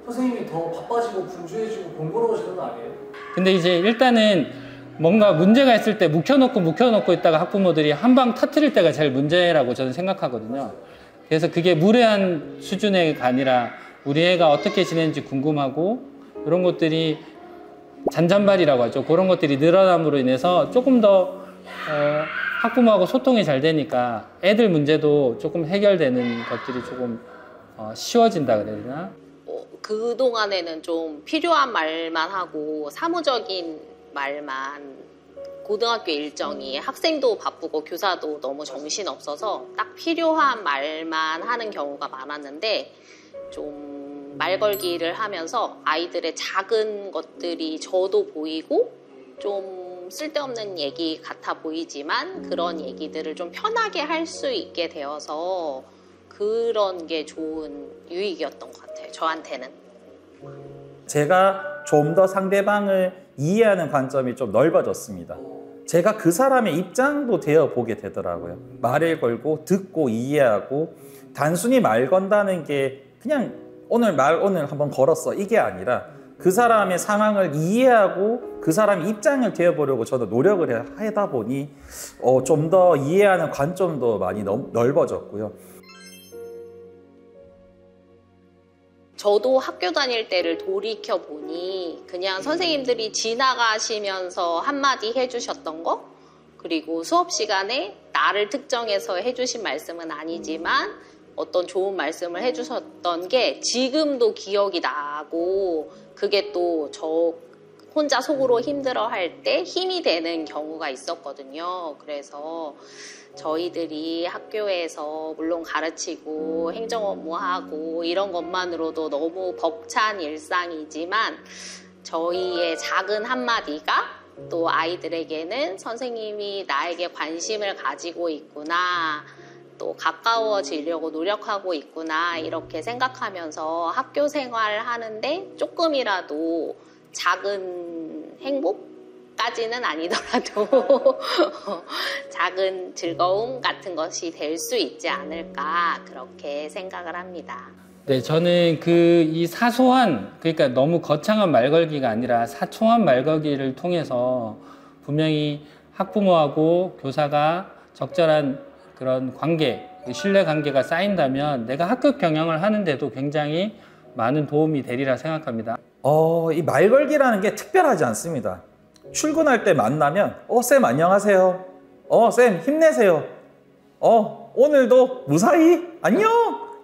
선생님이 더 바빠지고 분주해지고 번거로워지는 거 아니에요? 근데 이제 일단은 뭔가 문제가 있을 때 묵혀놓고 있다가 학부모들이 한 방 터뜨릴 때가 제일 문제라고 저는 생각하거든요. 그래서 그게 무례한 수준의 아니라 우리 애가 어떻게 지내는지 궁금하고, 이런 것들이 잔잔발이라고 하죠. 그런 것들이 늘어남으로 인해서 조금 더 학부모하고 소통이 잘 되니까 애들 문제도 조금 해결되는 것들이 조금 쉬워진다 그래야 되나? 그동안에는 좀 필요한 말만 하고 사무적인 말만, 고등학교 일정이 학생도 바쁘고 교사도 너무 정신없어서 딱 필요한 말만 하는 경우가 많았는데, 좀 말 걸기를 하면서 아이들의 작은 것들이 저도 보이고 좀 쓸데없는 얘기 같아 보이지만 그런 얘기들을 좀 편하게 할 수 있게 되어서 그런 게 좋은 유익이었던 것 같아요. 저한테는. 제가 좀 더 상대방을 이해하는 관점이 좀 넓어졌습니다. 제가 그 사람의 입장도 되어 보게 되더라고요. 말을 걸고 듣고 이해하고 단순히 말 건다는 게 그냥 오늘 한번 걸었어 이게 아니라 그 사람의 상황을 이해하고 그 사람의 입장을 되어 보려고 저도 노력을 하다 보니 좀 더 이해하는 관점도 많이 넓어졌고요. 저도 학교 다닐 때를 돌이켜 보니 그냥 선생님들이 지나가시면서 한마디 해주셨던 거, 그리고 수업 시간에 나를 특정해서 해주신 말씀은 아니지만 어떤 좋은 말씀을 해주셨던 게 지금도 기억이 나고, 그게 또 저 혼자 속으로 힘들어할 때 힘이 되는 경우가 있었거든요. 그래서 저희들이 학교에서 물론 가르치고 행정 업무하고 이런 것만으로도 너무 벅찬 일상이지만 저희의 작은 한마디가 또 아이들에게는 선생님이 나에게 관심을 가지고 있구나, 또 가까워지려고 노력하고 있구나, 이렇게 생각하면서 학교 생활을 하는데 조금이라도 작은 행복까지는 아니더라도 작은 즐거움 같은 것이 될 수 있지 않을까, 그렇게 생각을 합니다. 네, 저는 이 사소한, 그러니까 너무 거창한 말걸기가 아니라 사소한 말걸기를 통해서 분명히 학부모하고 교사가 적절한 그런 관계, 신뢰 관계가 쌓인다면 내가 학급 경영을 하는데도 굉장히 많은 도움이 되리라 생각합니다. 이 말걸기라는 게 특별하지 않습니다. 출근할 때 만나면 쌤 안녕하세요. 쌤 힘내세요. 오늘도 무사히 안녕.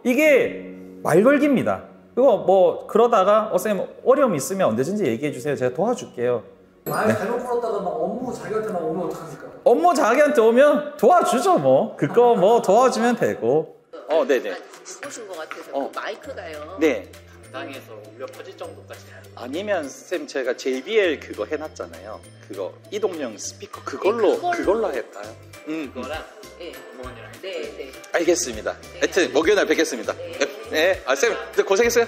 이게 말걸기입니다. 그리고 뭐 그러다가 쌤 어려움 있으면 언제든지 얘기해 주세요. 제가 도와줄게요. 말 잘못 풀었다가 막 업무 자기한테만 오면 어떡합니까? 업무 자기한테 오면 도와주죠 뭐. 그거 뭐 도와주면 되고. 네네. 바꾸신 것 같아서 마이크가요. 네. 당에서 울려 퍼질 정도까지. 아니면 쌤 제가 JBL 그거 해놨잖아요. 그거 이동형 스피커 그걸로 할까요? 그거랑 네. 어머니랑. 네. 알겠습니다. 하여튼 목요일날 뵙겠습니다. 네. 쌤 고생했어요.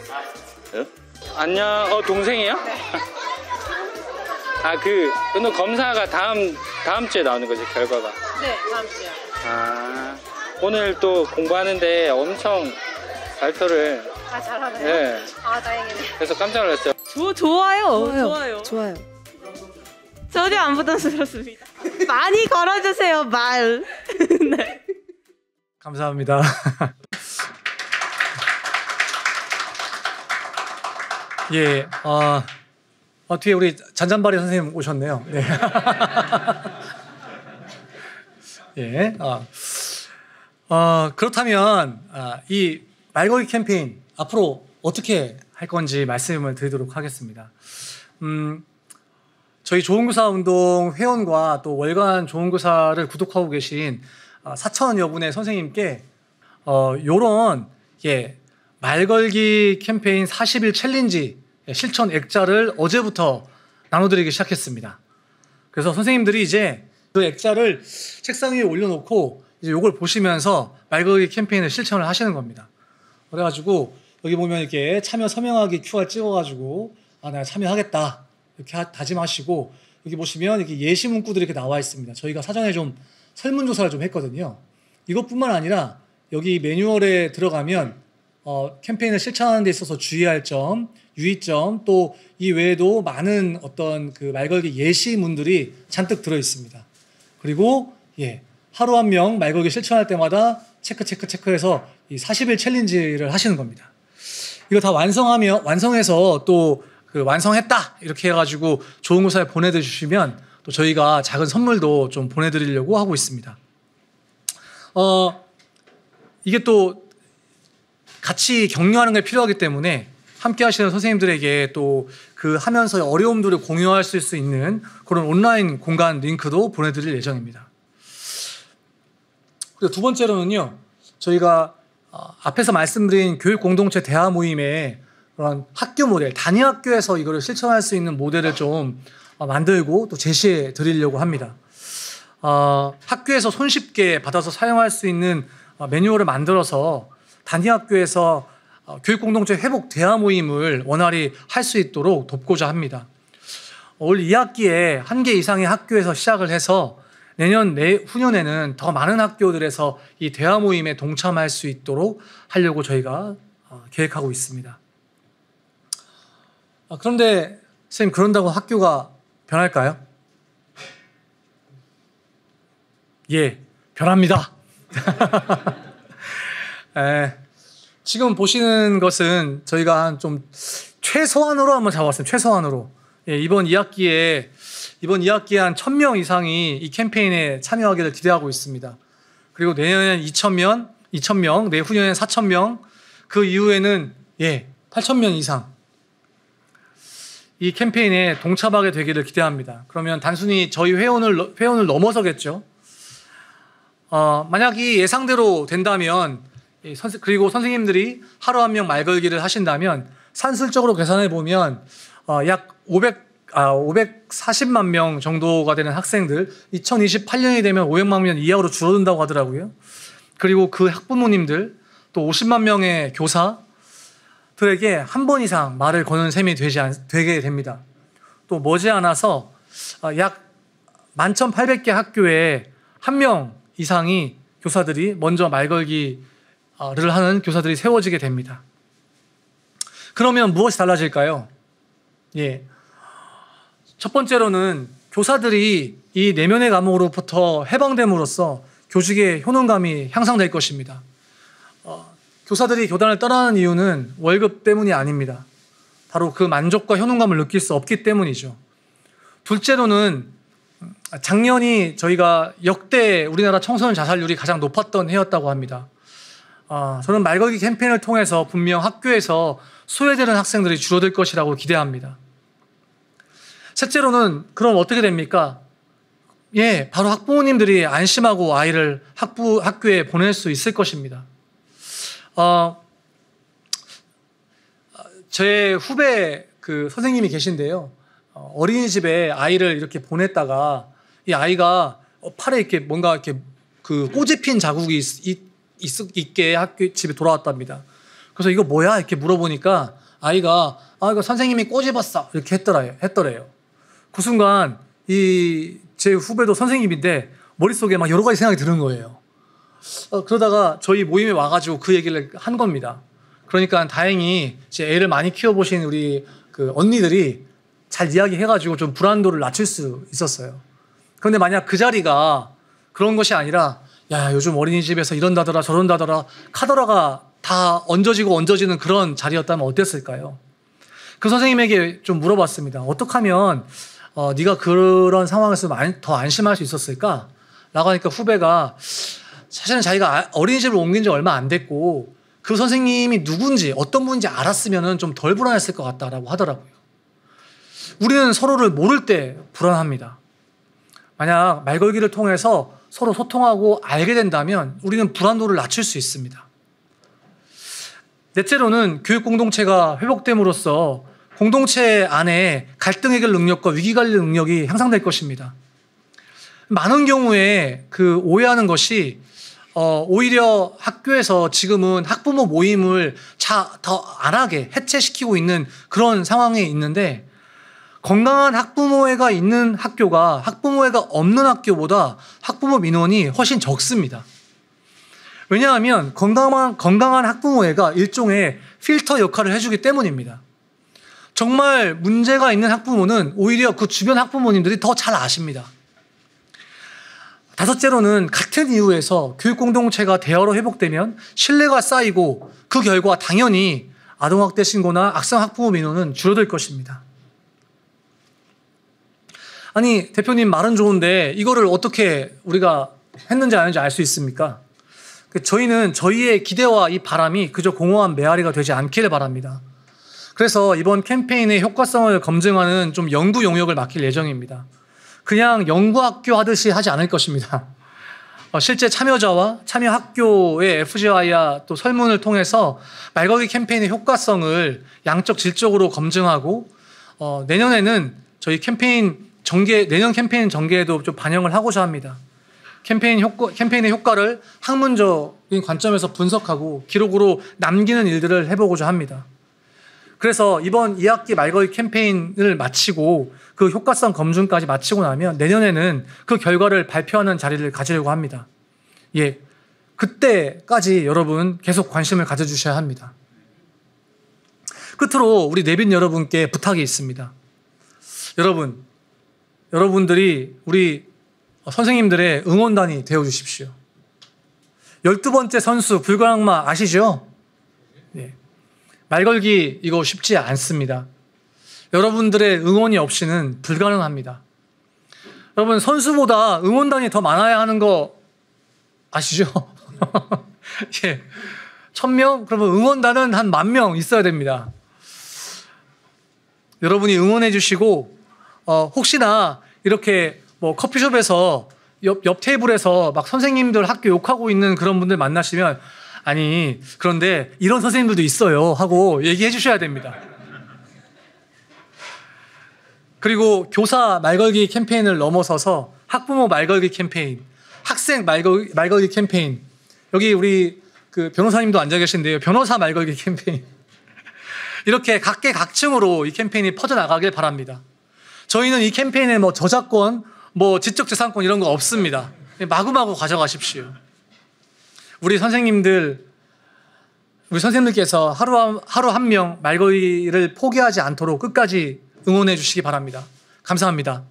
안녕. 동생이요? 오늘 검사가 다음 주에 나오는 거지, 결과가? 네, 다음 주요. 오늘 또 공부하는데 엄청 발표를. 잘하네요. 네. 다행이네. 그래서 깜짝 놀랐어요. 좋아요. 전혀 안 부담스럽습니다. 많이 걸어주세요, 말. 네. 감사합니다. 예, 뒤에 우리 잔잔바리 선생님 오셨네요. 네. 예, 그렇다면 이 말걸기 캠페인 앞으로 어떻게 할 건지 말씀을 드리도록 하겠습니다. 저희 좋은교사 운동 회원과 또 월간 좋은교사를 구독하고 계신 4,000여 분의 선생님께 요런 말걸기 캠페인 40일 챌린지 실천 액자를 어제부터 나눠드리기 시작했습니다. 그래서 선생님들이 이제 그 액자를 책상 위에 올려놓고 이제 요걸 보시면서 말걸기 캠페인을 실천을 하시는 겁니다. 그래가지고 여기 보면 이렇게 참여 서명하기 QR 찍어가지고 내가 참여하겠다 이렇게 다짐하시고, 여기 보시면 이렇게 예시 문구들이 이렇게 나와 있습니다. 저희가 사전에 좀 설문조사를 좀 했거든요. 이것뿐만 아니라 여기 매뉴얼에 들어가면 캠페인을 실천하는 데 있어서 주의할 점, 유의점, 또 이 외에도 많은 어떤 그 말걸기 예시문들이 잔뜩 들어 있습니다. 그리고 하루 한 명 말걸기 실천할 때마다 체크해서 이 40일 챌린지를 하시는 겁니다. 이거 다 완성해서 또 그 완성했다 이렇게 해가지고 좋은교사에 보내주시면 또 저희가 작은 선물도 좀 보내드리려고 하고 있습니다. 이게 또 같이 격려하는 게 필요하기 때문에 함께 하시는 선생님들에게 또 그 하면서의 어려움들을 공유할 수 있는 그런 온라인 공간 링크도 보내드릴 예정입니다. 그리고 두 번째로는요, 저희가 앞에서 말씀드린 교육 공동체 대화 모임의 그런 학교 모델, 단위 학교에서 이거를 실천할 수 있는 모델을 좀 만들고 또 제시해 드리려고 합니다. 학교에서 손쉽게 받아서 사용할 수 있는 매뉴얼을 만들어서 단위 학교에서 교육 공동체 회복 대화 모임을 원활히 할 수 있도록 돕고자 합니다. 올 2학기에 1개 이상의 학교에서 시작을 해서 내후년에는 더 많은 학교들에서 이 대화 모임에 동참할 수 있도록 하려고 저희가 계획하고 있습니다. 그런데 선생님, 그런다고 학교가 변할까요? 예, 변합니다. 지금 보시는 것은 저희가 한 좀 최소한으로 한번 잡아봤습니다. 최소한으로. 예, 이번 2학기에 한 1,000명 이상이 이 캠페인에 참여하기를 기대하고 있습니다. 그리고 내년엔 2,000명, 내후년엔 4,000명, 그 이후에는 8,000명 이상 이 캠페인에 동참하게 되기를 기대합니다. 그러면 단순히 저희 회원을 넘어서겠죠. 만약 이 예상대로 된다면, 그리고 선생님들이 하루 한 명 말걸기를 하신다면 산술적으로 계산해 보면 약 540만 명 정도가 되는 학생들, 2028년이 되면 500만 명 이하로 줄어든다고 하더라고요. 그리고 그 학부모님들, 또 50만 명의 교사들에게 한 번 이상 말을 거는 셈이 되게 됩니다. 또 머지않아서 약 11,800개 학교에 한 명 이상이 교사들이 먼저 말걸기를 하는 교사들이 세워지게 됩니다. 그러면 무엇이 달라질까요? 첫 번째로는 교사들이 이 내면의 감옥으로부터 해방됨으로써 교직의 효능감이 향상될 것입니다. 교사들이 교단을 떠나는 이유는 월급 때문이 아닙니다. 바로 그 만족과 효능감을 느낄 수 없기 때문이죠. 둘째로는 작년이 저희가 역대 우리나라 청소년 자살률이 가장 높았던 해였다고 합니다. 저는 말걸기 캠페인을 통해서 분명 학교에서 소외되는 학생들이 줄어들 것이라고 기대합니다. 셋째로는 그럼 어떻게 됩니까? 바로 학부모님들이 안심하고 아이를 학교에 보낼 수 있을 것입니다. 제 후배 선생님이 계신데요. 어린이집에 아이를 이렇게 보냈다가 이 아이가 팔에 이렇게 뭔가 이렇게 꼬지 핀 자국이 있게 학교 집에 돌아왔답니다. 그래서 이거 뭐야? 이렇게 물어보니까 아이가 이거 선생님이 꼬집었어 이렇게 했더래요. 그 순간 제 후배도 선생님인데 머릿속에 막 여러 가지 생각이 드는 거예요. 그러다가 저희 모임에 와가지고 그 얘기를 한 겁니다. 그러니까 다행히 제 애를 많이 키워보신 우리 언니들이 잘 이야기해가지고 좀 불안도를 낮출 수 있었어요. 그런데 만약 그 자리가 그런 것이 아니라 야, 요즘 어린이집에서 이런다더라 저런다더라 카더라가 다 얹어지는 그런 자리였다면 어땠을까요? 그 선생님에게 좀 물어봤습니다. 어떻게 하면 네가 그런 상황에서 더 안심할 수 있었을까? 라고 하니까 후배가 사실은 자기가 어린이집을 옮긴 지 얼마 안 됐고 그 선생님이 누군지 어떤 분인지 알았으면 좀 덜 불안했을 것 같다라고 하더라고요. 우리는 서로를 모를 때 불안합니다. 만약 말걸기를 통해서 서로 소통하고 알게 된다면 우리는 불안도를 낮출 수 있습니다. 넷째로는 교육 공동체가 회복됨으로써 공동체 안에 갈등 해결 능력과 위기 관리 능력이 향상될 것입니다. 많은 경우에 오해하는 것이 오히려 학교에서 지금은 학부모 모임을 더 안 하게 해체시키고 있는 그런 상황에 있는데 건강한 학부모회가 있는 학교가 학부모회가 없는 학교보다 학부모 민원이 훨씬 적습니다. 왜냐하면 건강한 학부모회가 일종의 필터 역할을 해주기 때문입니다. 정말 문제가 있는 학부모는 오히려 그 주변 학부모님들이 더 잘 아십니다. 다섯째로는 같은 이유에서 교육 공동체가 대화로 회복되면 신뢰가 쌓이고 그 결과 당연히 아동학대 신고나 악성 학부모 민원은 줄어들 것입니다. 아니, 대표님 말은 좋은데 이거를 어떻게 우리가 했는지 안 했는지 알 수 있습니까? 저희는 저희의 기대와 이 바람이 그저 공허한 메아리가 되지 않기를 바랍니다. 그래서 이번 캠페인의 효과성을 검증하는 좀 연구 용역을 맡길 예정입니다. 그냥 연구학교 하듯이 하지 않을 것입니다. 실제 참여자와 참여학교의 FGI와 또 설문을 통해서 말걸기 캠페인의 효과성을 양적 질적으로 검증하고 내년에는 저희 내년 캠페인 전개에도 좀 반영을 하고자 합니다. 캠페인의 효과를 학문적인 관점에서 분석하고 기록으로 남기는 일들을 해보고자 합니다. 그래서 이번 2학기 말거리 캠페인을 마치고 그 효과성 검증까지 마치고 나면 내년에는 그 결과를 발표하는 자리를 가지려고 합니다. 예, 그때까지 여러분 계속 관심을 가져주셔야 합니다. 끝으로 우리 내빈 여러분께 부탁이 있습니다. 여러분들이 우리 선생님들의 응원단이 되어주십시오. 12번째 선수 불가항마 아시죠? 예. 말걸기 이거 쉽지 않습니다. 여러분들의 응원이 없이는 불가능합니다. 여러분 선수보다 응원단이 더 많아야 하는 거 아시죠? 예. 1000명? 그러면 응원단은 한 10,000명 있어야 됩니다. 여러분이 응원해 주시고 혹시나 이렇게 뭐 커피숍에서 옆 테이블에서 막 선생님들 학교 욕하고 있는 그런 분들 만나시면 아니 그런데 이런 선생님들도 있어요 하고 얘기해 주셔야 됩니다. 그리고 교사 말걸기 캠페인을 넘어서서 학부모 말걸기 캠페인, 학생 말걸기 캠페인, 여기 우리 그 변호사님도 앉아 계신데요. 변호사 말걸기 캠페인 이렇게 각계각층으로 이 캠페인이 퍼져나가길 바랍니다. 저희는 이 캠페인에 뭐 저작권, 뭐 지적재산권 이런 거 없습니다. 마구마구 가져가십시오. 우리 선생님들께서 하루 한 명 말거리를 포기하지 않도록 끝까지 응원해 주시기 바랍니다. 감사합니다.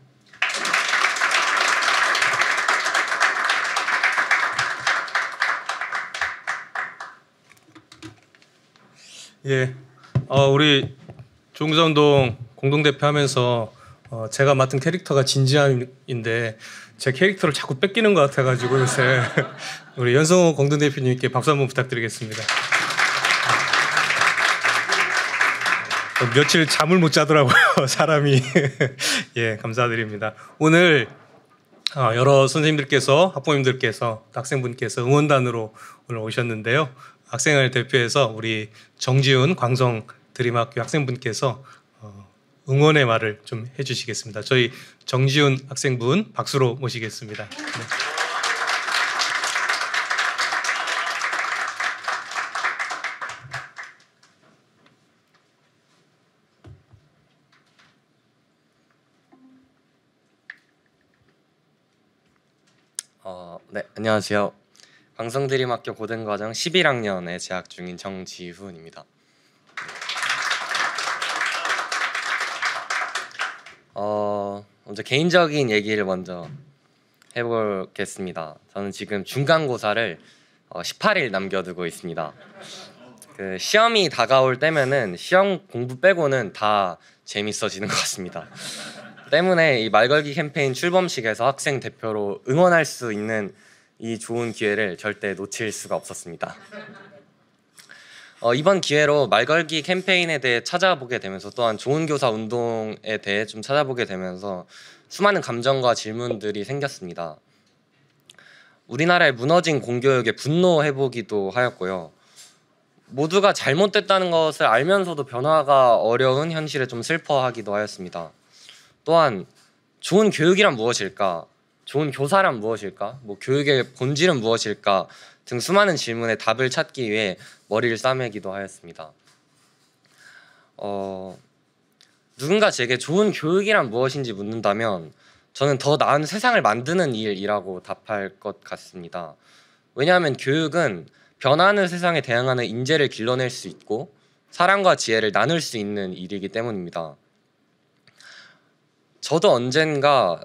예, 우리 종자운동 공동대표 하면서 제가 맡은 캐릭터가 진지함인데 제 캐릭터를 자꾸 뺏기는 것 같아가지고 요새 우리 연성호 공동대표님께 박수 한번 부탁드리겠습니다. 며칠 잠을 못 자더라고요 사람이. 예, 감사드립니다. 오늘 여러 선생님들께서, 학부모님들께서, 학생분께서 응원단으로 오늘 오셨는데요. 학생을 대표해서 우리 정지훈 광성 드림학교 학생분께서 응원의 말을 좀 해주시겠습니다. 저희 정지훈 학생분 박수로 모시겠습니다. 네. 네, 안녕하세요. 광성드림학교 고등과정 11학년에 재학 중인 정지훈입니다. 먼저 개인적인 얘기를 먼저 해보겠습니다. 저는 지금 중간고사를 18일 남겨두고 있습니다. 그 시험이 다가올 때면은 시험 공부 빼고는 다 재밌어지는 것 같습니다. 때문에 이 말걸기 캠페인 출범식에서 학생 대표로 응원할 수 있는 이 좋은 기회를 절대 놓칠 수가 없었습니다. 이번 기회로 말걸기 캠페인에 대해 찾아보게 되면서 또한 좋은 교사 운동에 대해 좀 찾아보게 되면서 수많은 감정과 질문들이 생겼습니다. 우리나라의 무너진 공교육에 분노해보기도 하였고요. 모두가 잘못됐다는 것을 알면서도 변화가 어려운 현실에 좀 슬퍼하기도 하였습니다. 또한 좋은 교육이란 무엇일까? 좋은 교사란 무엇일까? 뭐 교육의 본질은 무엇일까? 등 수많은 질문에 답을 찾기 위해 머리를 싸매기도 하였습니다. 누군가 제게 좋은 교육이란 무엇인지 묻는다면 저는 더 나은 세상을 만드는 일이라고 답할 것 같습니다. 왜냐하면 교육은 변화하는 세상에 대응하는 인재를 길러낼 수 있고 사랑과 지혜를 나눌 수 있는 일이기 때문입니다. 저도 언젠가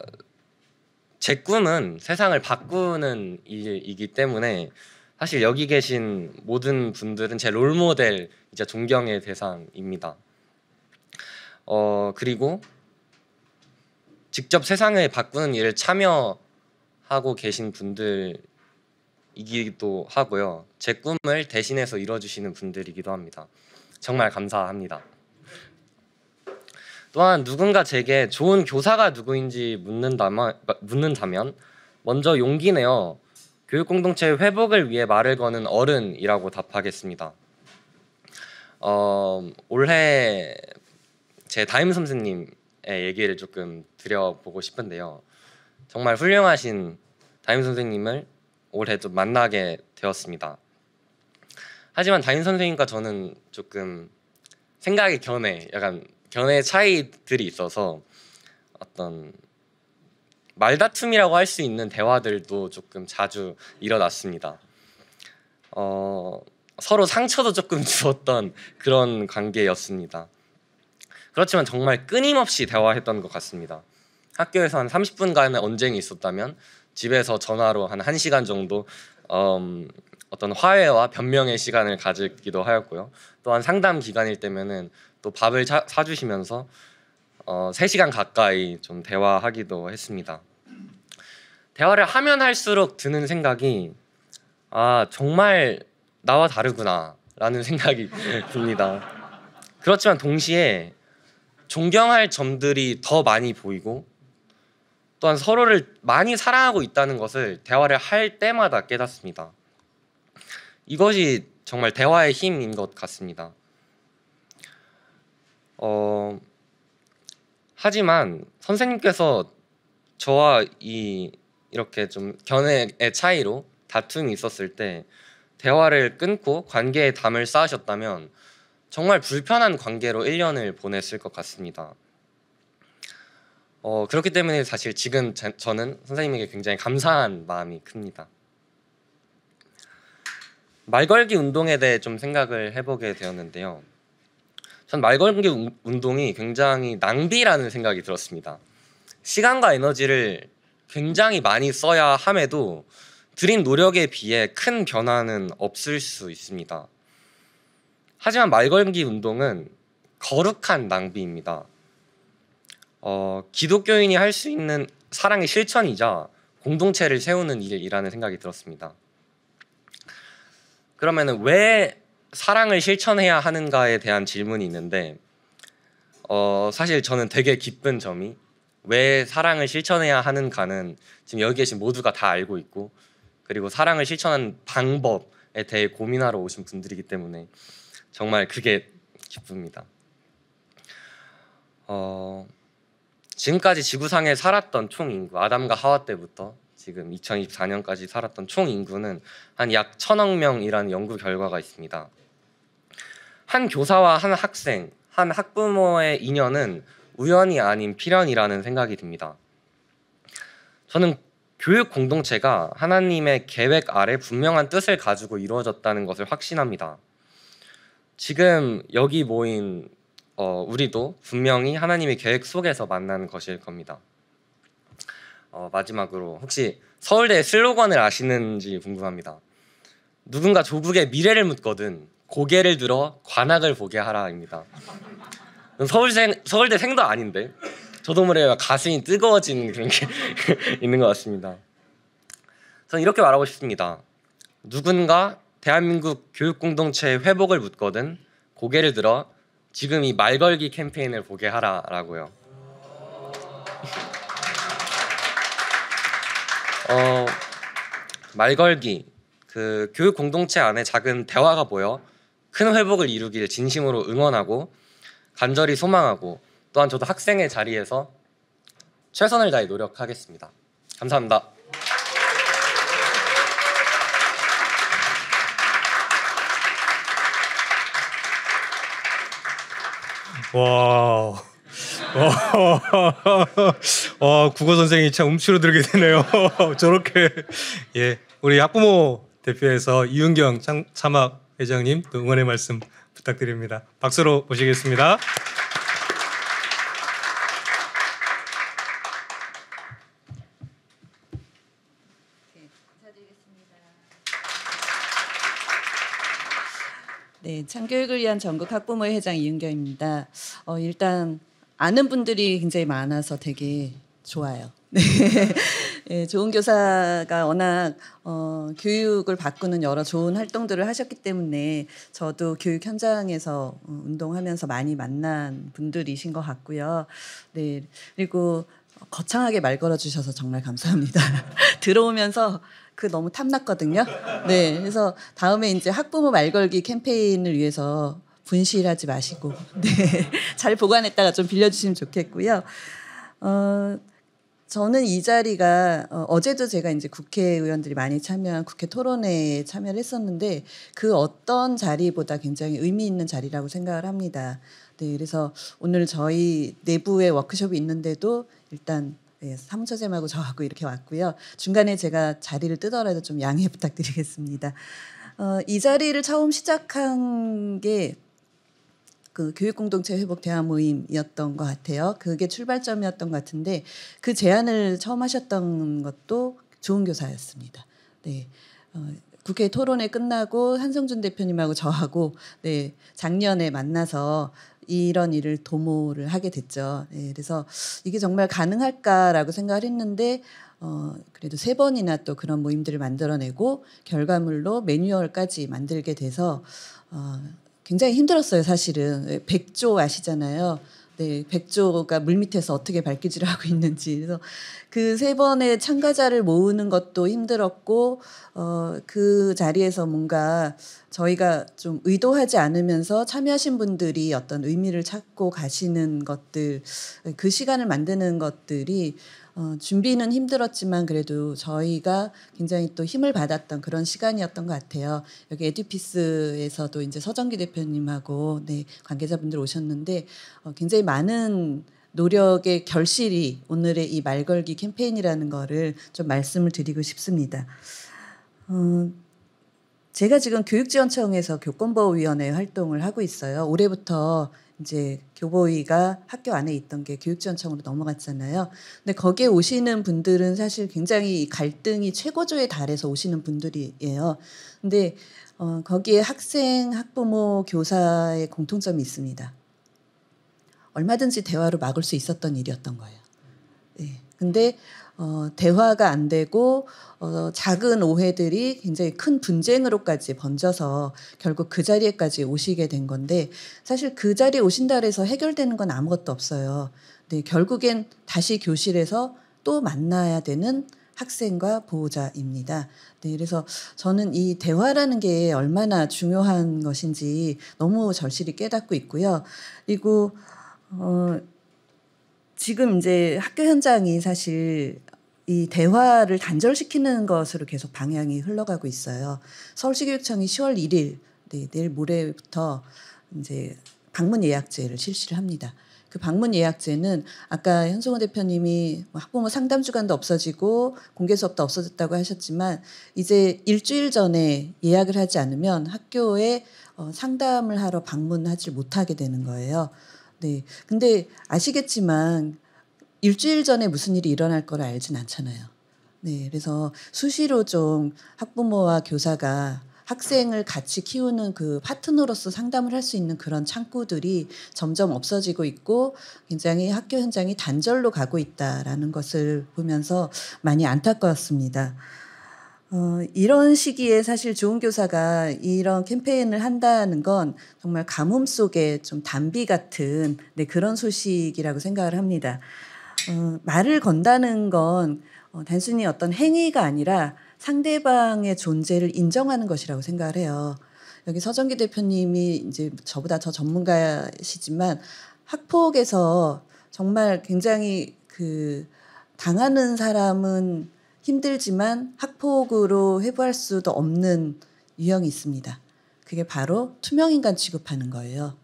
제 꿈은 세상을 바꾸는 일이기 때문에 사실 여기 계신 모든 분들은 제 롤모델이자 존경의 대상입니다. 그리고 직접 세상을 바꾸는 일을 참여하고 계신 분들이기도 하고요. 제 꿈을 대신해서 이뤄주시는 분들이기도 합니다. 정말 감사합니다. 또한 누군가 제게 좋은 교사가 누구인지 묻는다면 먼저 용기 내어 교육 공동체의 회복을 위해 말을 거는 어른이라고 답하겠습니다. 올해 제 담임 선생님의 얘기를 조금 드려보고 싶은데요. 정말 훌륭하신 담임 선생님을 올해 좀 만나게 되었습니다. 하지만 담임 선생님과 저는 조금 생각의 약간 견해 차이들이 있어서 어떤 말다툼이라고 할 수 있는 대화들도 조금 자주 일어났습니다. 서로 상처도 조금 주었던 그런 관계였습니다. 그렇지만 정말 끊임없이 대화했던 것 같습니다. 학교에서 한 30분간의 언쟁이 있었다면 집에서 전화로 한 1시간 정도 어떤 화해와 변명의 시간을 가지기도 하였고요. 또한 상담 기간일 때면은 또 밥을 사주시면서 3시간 가까이 좀 대화하기도 했습니다. 대화를 하면 할수록 드는 생각이 정말 나와 다르구나 라는 생각이 듭니다. 그렇지만 동시에 존경할 점들이 더 많이 보이고 또한 서로를 많이 사랑하고 있다는 것을 대화를 할 때마다 깨닫습니다. 이것이 정말 대화의 힘인 것 같습니다. 하지만 선생님께서 저와 이렇게 좀 견해의 차이로 다툼이 있었을 때 대화를 끊고 관계의 담을 쌓으셨다면 정말 불편한 관계로 1년을 보냈을 것 같습니다. 그렇기 때문에 사실 지금 저는 선생님에게 굉장히 감사한 마음이 큽니다. 말걸기 운동에 대해 좀 생각을 해보게 되었는데요. 전 말걸기 운동이 굉장히 낭비라는 생각이 들었습니다. 시간과 에너지를 굉장히 많이 써야 함에도 들인 노력에 비해 큰 변화는 없을 수 있습니다. 하지만 말걸기 운동은 거룩한 낭비입니다. 기독교인이 할 수 있는 사랑의 실천이자 공동체를 세우는 일이라는 생각이 들었습니다. 그러면 왜 사랑을 실천해야 하는가에 대한 질문이 있는데 사실 저는 되게 기쁜 점이 왜 사랑을 실천해야 하는가는 지금 여기 계신 모두가 다 알고 있고 그리고 사랑을 실천하는 방법에 대해 고민하러 오신 분들이기 때문에 정말 그게 기쁩니다. 지금까지 지구상에 살았던 총 인구, 아담과 하와 때부터 지금 2024년까지 살았던 총 인구는 한 약 1000억 명이라는 연구 결과가 있습니다. 한 교사와 한 학생, 한 학부모의 인연은 우연이 아닌 필연이라는 생각이 듭니다. 저는 교육 공동체가 하나님의 계획 아래 분명한 뜻을 가지고 이루어졌다는 것을 확신합니다. 지금 여기 모인 우리도 분명히 하나님의 계획 속에서 만나는 것일 겁니다. 마지막으로 혹시 서울대 슬로건을 아시는지 궁금합니다. 누군가 조국의 미래를 묻거든 고개를 들어 관악을 보게 하라입니다. 서울대생도 아닌데 저도 모르게 가슴이 뜨거워지는 그런 게 있는 것 같습니다. 저는 이렇게 말하고 싶습니다. 누군가 대한민국 교육 공동체의 회복을 묻거든 고개를 들어 지금 이 말걸기 캠페인을 보게 하라라고요. 말걸기, 그 교육 공동체 안에 작은 대화가 모여 큰 회복을 이루길 진심으로 응원하고 간절히 소망하고 또한 저도 학생의 자리에서 최선을 다해 노력하겠습니다. 감사합니다. 와, 국어 선생님이 참 움츠러들게 되네요. 저렇게 우리 학부모 대표에서 이윤경 차막 회장님 또 응원의 말씀 부탁드립니다. 박수로 모시겠습니다. 네, 참교육을 위한 전국 학부모회 회장 이윤경입니다. 일단 아는 분들이 굉장히 많아서 되게 좋아요. 네. 네, 좋은 교사가 워낙 교육을 바꾸는 여러 좋은 활동들을 하셨기 때문에 저도 교육 현장에서 운동하면서 많이 만난 분들이신 것 같고요. 네, 그리고 거창하게 말 걸어주셔서 정말 감사합니다. 들어오면서 너무 탐났거든요. 네, 그래서 다음에 이제 학부모 말걸기 캠페인을 위해서 분실하지 마시고 네, 잘 보관했다가 좀 빌려주시면 좋겠고요. 저는 이 자리가 어제도 제가 이제 국회의원들이 많이 참여한 국회 토론회에 참여를 했었는데 그 어떤 자리보다 굉장히 의미 있는 자리라고 생각을 합니다. 네, 그래서 오늘 저희 내부에 워크숍이 있는데도 일단 네, 사무처장님하고 저하고 이렇게 왔고요. 중간에 제가 자리를 뜨더라도 좀 양해 부탁드리겠습니다. 이 자리를 처음 시작한 게 그 교육공동체 회복 대화 모임이었던 것 같아요. 그게 출발점이었던 것 같은데 그 제안을 처음 하셨던 것도 좋은 교사였습니다. 네, 국회 토론회 끝나고 한성준 대표님하고 저하고 네, 작년에 만나서 이런 일을 도모를 하게 됐죠. 네, 그래서 이게 정말 가능할까라고 생각을 했는데 그래도 3번이나 또 그런 모임들을 만들어내고 결과물로 매뉴얼까지 만들게 돼서 굉장히 힘들었어요, 사실은. 백조 아시잖아요. 네, 백조가 물밑에서 어떻게 발기질을 하고 있는지. 그래서 그 3번의 참가자를 모으는 것도 힘들었고, 그 자리에서 뭔가 저희가 좀 의도하지 않으면서 참여하신 분들이 어떤 의미를 찾고 가시는 것들, 그 시간을 만드는 것들이 준비는 힘들었지만 그래도 저희가 굉장히 또 힘을 받았던 그런 시간이었던 것 같아요. 여기 에듀피스에서도 이제 서정기 대표님하고 네, 관계자분들 오셨는데 굉장히 많은 노력의 결실이 오늘의 이 말걸기 캠페인이라는 거를 좀 말씀을 드리고 싶습니다. 제가 지금 교육지원청에서 교권보호위원회 활동을 하고 있어요. 올해부터 이제 교보위가 학교 안에 있던 게 교육지원청으로 넘어갔잖아요. 근데 거기에 오시는 분들은 사실 굉장히 갈등이 최고조에 달해서 오시는 분들이에요. 근데 거기에 학생, 학부모, 교사의 공통점이 있습니다. 얼마든지 대화로 막을 수 있었던 일이었던 거예요. 네. 근데 대화가 안 되고 작은 오해들이 굉장히 큰 분쟁으로까지 번져서 결국 그 자리에까지 오시게 된 건데 사실 그 자리에 오신다 해서 해결되는 건 아무것도 없어요. 네, 결국엔 다시 교실에서 또 만나야 되는 학생과 보호자입니다. 네, 그래서 저는 이 대화라는 게 얼마나 중요한 것인지 너무 절실히 깨닫고 있고요. 그리고 지금 이제 학교 현장이 사실 이 대화를 단절시키는 것으로 계속 방향이 흘러가고 있어요. 서울시교육청이 10월 1일, 네, 내일 모레부터 이제 방문 예약제를 실시를 합니다. 그 방문 예약제는 아까 현송호 대표님이 학부모 상담 주간도 없어지고 공개 수업도 없어졌다고 하셨지만 이제 일주일 전에 예약을 하지 않으면 학교에 상담을 하러 방문하지 못하게 되는 거예요. 네. 근데 아시겠지만 일주일 전에 무슨 일이 일어날 걸 알진 않잖아요. 네. 그래서 수시로 좀 학부모와 교사가 학생을 같이 키우는 그 파트너로서 상담을 할 수 있는 그런 창구들이 점점 없어지고 있고 굉장히 학교 현장이 단절로 가고 있다라는 것을 보면서 많이 안타까웠습니다. 이런 시기에 사실 좋은 교사가 이런 캠페인을 한다는 건 정말 가뭄 속에 좀 단비 같은 네, 그런 소식이라고 생각을 합니다. 말을 건다는 건 단순히 어떤 행위가 아니라 상대방의 존재를 인정하는 것이라고 생각을 해요. 여기 서정기 대표님이 이제 저보다 더 전문가시지만 학폭에서 정말 굉장히 그 당하는 사람은 힘들지만 학폭으로 회부할 수도 없는 유형이 있습니다. 그게 바로 투명인간 취급하는 거예요.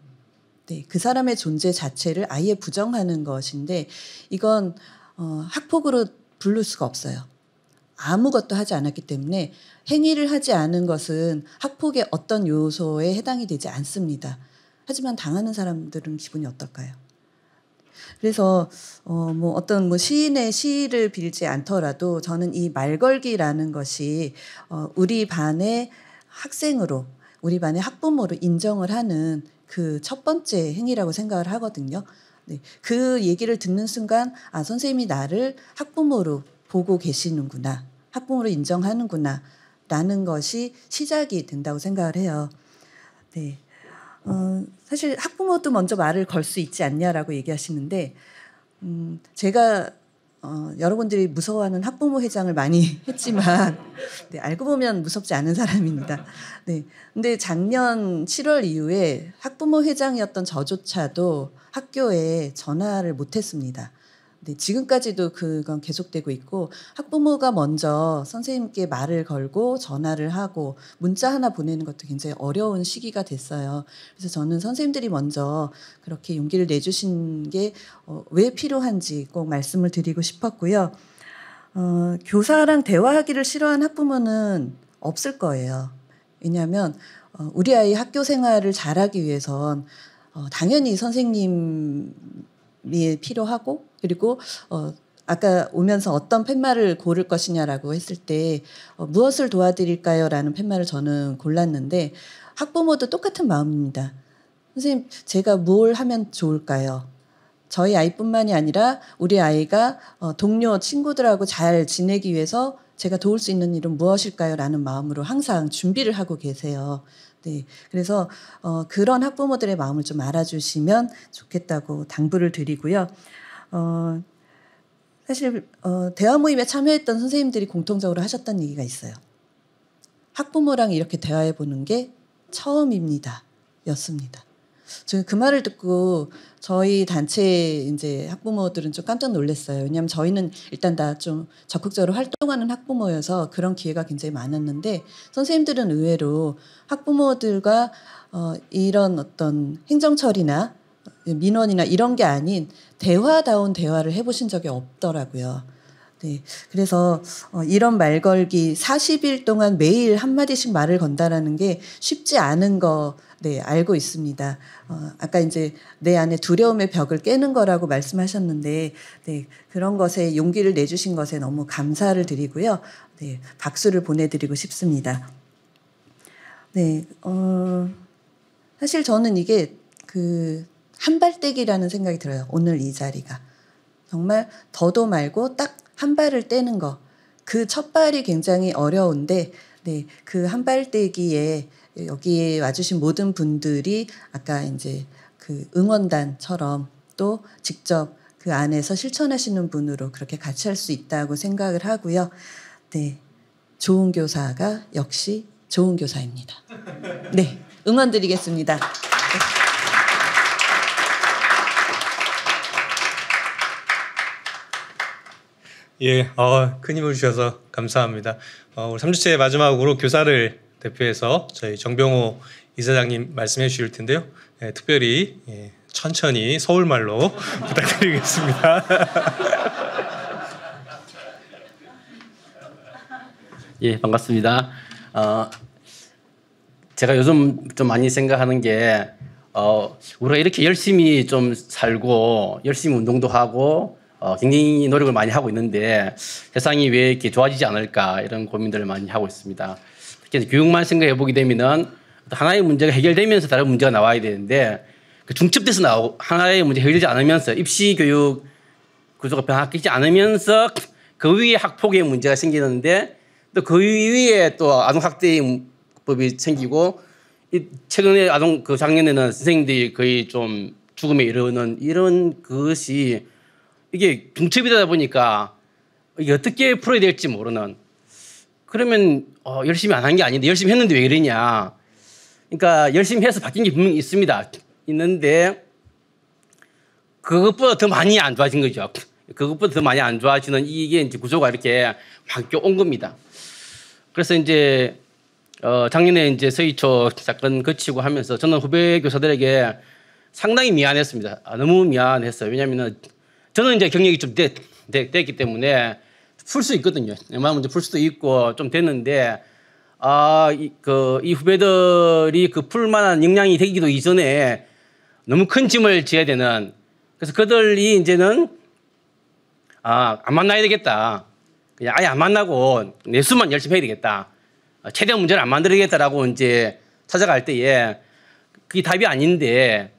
네, 그 사람의 존재 자체를 아예 부정하는 것인데 이건 학폭으로 부를 수가 없어요. 아무것도 하지 않았기 때문에 행위를 하지 않은 것은 학폭의 어떤 요소에 해당이 되지 않습니다. 하지만 당하는 사람들은 기분이 어떨까요? 그래서 뭐 어떤 뭐 시인의 시를 빌지 않더라도 저는 이 말걸기라는 것이 우리 반의 학생으로 우리 반의 학부모로 인정을 하는 그 첫 번째 행위라고 생각을 하거든요. 네. 그 얘기를 듣는 순간 아 선생님이 나를 학부모로 보고 계시는구나. 학부모로 인정하는구나. 라는 것이 시작이 된다고 생각을 해요. 네. 사실 학부모도 먼저 말을 걸 수 있지 않냐라고 얘기하시는데 제가 여러분들이 무서워하는 학부모 회장을 많이 했지만 네, 알고 보면 무섭지 않은 사람입니다. 네. 근데 작년 7월 이후에 학부모 회장이었던 저조차도 학교에 전화를 못 했습니다. 네, 지금까지도 그건 계속되고 있고 학부모가 먼저 선생님께 말을 걸고 전화를 하고 문자 하나 보내는 것도 굉장히 어려운 시기가 됐어요. 그래서 저는 선생님들이 먼저 그렇게 용기를 내주신 게 왜 필요한지 꼭 말씀을 드리고 싶었고요. 교사랑 대화하기를 싫어하는 학부모는 없을 거예요. 왜냐하면 우리 아이 학교 생활을 잘하기 위해선 당연히 선생님이 필요하고 그리고 아까 오면서 어떤 팻말을 고를 것이냐라고 했을 때 무엇을 도와드릴까요? 라는 팻말을 저는 골랐는데 학부모도 똑같은 마음입니다. 선생님 제가 뭘 하면 좋을까요? 저희 아이뿐만이 아니라 우리 아이가 동료 친구들하고 잘 지내기 위해서 제가 도울 수 있는 일은 무엇일까요? 라는 마음으로 항상 준비를 하고 계세요. 네, 그래서 그런 학부모들의 마음을 좀 알아주시면 좋겠다고 당부를 드리고요. 사실 대화 모임에 참여했던 선생님들이 공통적으로 하셨던 얘기가 있어요. 학부모랑 이렇게 대화해 보는 게 처음입니다. 였습니다. 저는 그 말을 듣고 저희 단체 이제 학부모들은 좀 깜짝 놀랐어요. 왜냐하면 저희는 일단 다 좀 적극적으로 활동하는 학부모여서 그런 기회가 굉장히 많았는데 선생님들은 의외로 학부모들과 이런 어떤 행정처리나 민원이나 이런 게 아닌 대화다운 대화를 해보신 적이 없더라고요. 네, 그래서 이런 말 걸기 40일 동안 매일 한마디씩 말을 건다라는 게 쉽지 않은 거 네, 알고 있습니다. 아까 이제 내 안에 두려움의 벽을 깨는 거라고 말씀하셨는데 네, 그런 것에 용기를 내주신 것에 너무 감사를 드리고요. 네, 박수를 보내드리고 싶습니다. 네, 사실 저는 이게 그 한발떼기라는 생각이 들어요. 오늘 이 자리가. 정말 더도 말고 딱 한 발을 떼는 거. 그 첫 발이 굉장히 어려운데 네, 그 한발떼기에 여기에 와주신 모든 분들이 아까 이제 그 응원단처럼 또 직접 그 안에서 실천하시는 분으로 그렇게 같이 할 수 있다고 생각을 하고요. 네, 좋은 교사가 역시 좋은 교사입니다. 네, 응원 드리겠습니다. 네. 예, 큰 힘을 주셔서 감사합니다. 우리 3주째 마지막으로 교사를 대표해서 저희 정병호 이사장님 말씀해 주실 텐데요. 예, 특별히 천천히 서울말로 부탁드리겠습니다. 예, 반갑습니다. 제가 요즘 좀 많이 생각하는 게 우리가 이렇게 열심히 좀 살고 열심히 운동도 하고 굉장히 노력을 많이 하고 있는데 세상이 왜 이렇게 좋아지지 않을까 이런 고민들을 많이 하고 있습니다. 특히 교육만 생각해 보게 되면은 하나의 문제가 해결되면서 다른 문제가 나와야 되는데 그 중첩돼서 하나의 문제 해결되지 않으면서 입시 교육 구조가 변화되지 않으면서 그 위에 학폭의 문제가 생기는데 또 그 위에 또 아동학대법이 생기고 최근에 작년에는 선생님들이 거의 좀 죽음에 이르는 이런 것이 이게 중첩이 되다 보니까 이게 어떻게 풀어야 될지 모르는 그러면 열심히 안 한 게 아닌데 열심히 했는데 왜 이러냐. 그러니까 열심히 해서 바뀐 게 분명히 있는데 그것보다 더 많이 안 좋아진 거죠. 그것보다 더 많이 안 좋아지는 이게 이제 구조가 이렇게 바뀌어 온 겁니다. 그래서 이제 작년에 이제 서희초 사건 거치고 하면서 저는 후배 교사들에게 상당히 미안했습니다. 너무 미안했어요. 왜냐하면은 저는 이제 경력이 좀 됐기 때문에 풀 수 있거든요. 웬만한 문제 풀 수도 있고 좀 됐는데 이 후배들이 그 풀만한 역량이 되기도 이전에 너무 큰 짐을 져야 되는 그래서 그들이 이제는 안 만나야 되겠다. 그냥 아예 안 만나고 내수만 열심히 해야 되겠다. 최대한 문제를 안 만들어야겠다라고 이제 찾아갈 때에 그게 답이 아닌데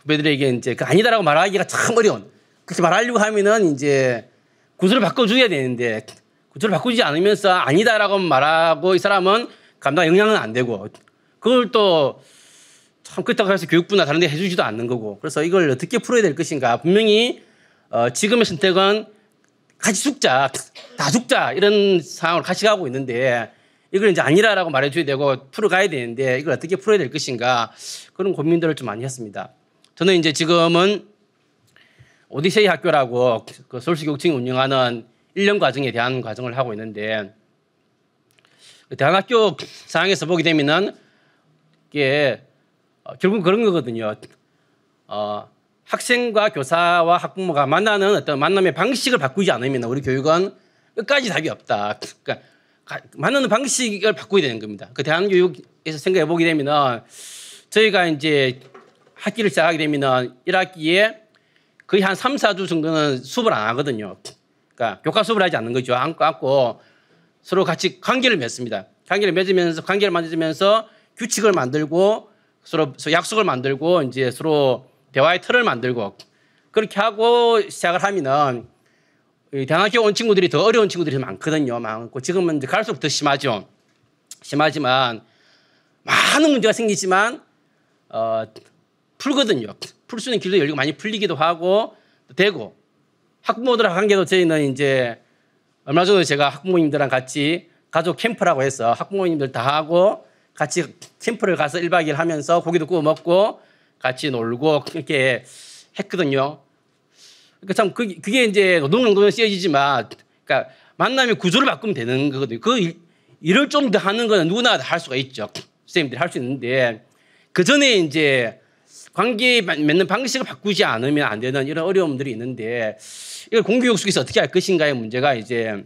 후배들에게 이제 그 아니다라고 말하기가 참 어려운. 그렇게 말하려고 하면은 이제 구조를 바꿔줘야 되는데 구조를 바꾸지 않으면서 아니다라고 말하고 이 사람은 감당 역량은 안 되고 그걸 또 참 그렇다고 해서 교육부나 다른 데 해주지도 않는 거고 그래서 이걸 어떻게 풀어야 될 것인가. 분명히 지금의 선택은 같이 죽자, 다 죽자 이런 상황으로 같이 가고 있는데 이걸 이제 아니라라고 말해줘야 되고 풀어가야 되는데 이걸 어떻게 풀어야 될 것인가 그런 고민들을 좀 많이 했습니다. 저는 이제 지금은 오디세이 학교라고 그 서울시 교육청이 운영하는 1년 과정에 대한 과정을 하고 있는데 대안학교 상황에서 보게 되면은 이게 결국 그런 거거든요. 학생과 교사와 학부모가 만나는 어떤 만남의 방식을 바꾸지 않으면 우리 교육은 끝까지 답이 없다. 그러니까 만나는 방식을 바꿔야 되는 겁니다. 그 대한교육에서 생각해 보게 되면은 저희가 이제 학기를 시작하게 되면은 1학기에 거의 한 3, 4주 정도는 수업을 안 하거든요. 그러니까 교과 수업을 하지 않는 거죠. 안고 서로 같이 관계를 맺습니다. 관계를 만들면서 규칙을 만들고 서로 약속을 만들고 이제 서로 대화의 틀을 만들고 그렇게 하고 시작을 하면은 대학교 온 친구들이 더 어려운 친구들이 많거든요. 많고 지금은 이제 갈수록 더 심하죠. 심하지만 많은 문제가 생기지만 풀거든요. 풀 수 있는 길도 열리고 많이 풀리기도 하고 되고 학부모들하고 관계도 저희는 이제 얼마 전에 제가 학부모님들랑 같이 가족 캠프라고 해서 학부모님들 다 하고 같이 캠프를 가서 1박 2일 하면서 고기도 구워 먹고 같이 놀고 이렇게 했거든요. 그러니까 참 그게 이제 노동강도는 쓰여지지만 그러니까 만남의 구조를 바꾸면 되는 거거든요. 그 일을 좀 더 하는 거는 누구나 다 할 수가 있죠. 선생님들이 할 수 있는데 그 전에 이제 관계 맺는 방식을 바꾸지 않으면 안 되는 이런 어려움들이 있는데 이걸 공교육 속에서 어떻게 할 것인가의 문제가 이제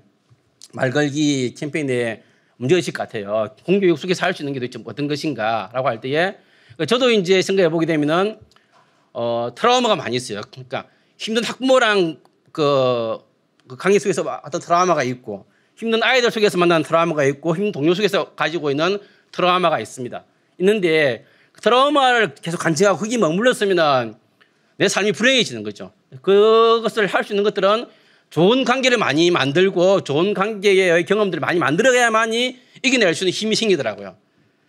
말걸기 캠페인의 문제의식 같아요. 공교육 속에서 할 수 있는 게 도대체 어떤 것인가라고 할 때에 저도 이제 생각해 보게 되면은 트라우마가 많이 있어요. 그러니까 힘든 학부모랑 그 관계 속에서 어떤 트라우마가 있고 힘든 아이들 속에서 만난 트라우마가 있고 힘든 동료 속에서 가지고 있는 트라우마가 있습니다. 있는데 트라우마를 계속 간직하고 거기 머물렀으면 내 삶이 불행해지는 거죠. 그것을 할 수 있는 것들은 좋은 관계를 많이 만들고 좋은 관계의 경험들을 많이 만들어야만이 이겨낼 수 있는 힘이 생기더라고요.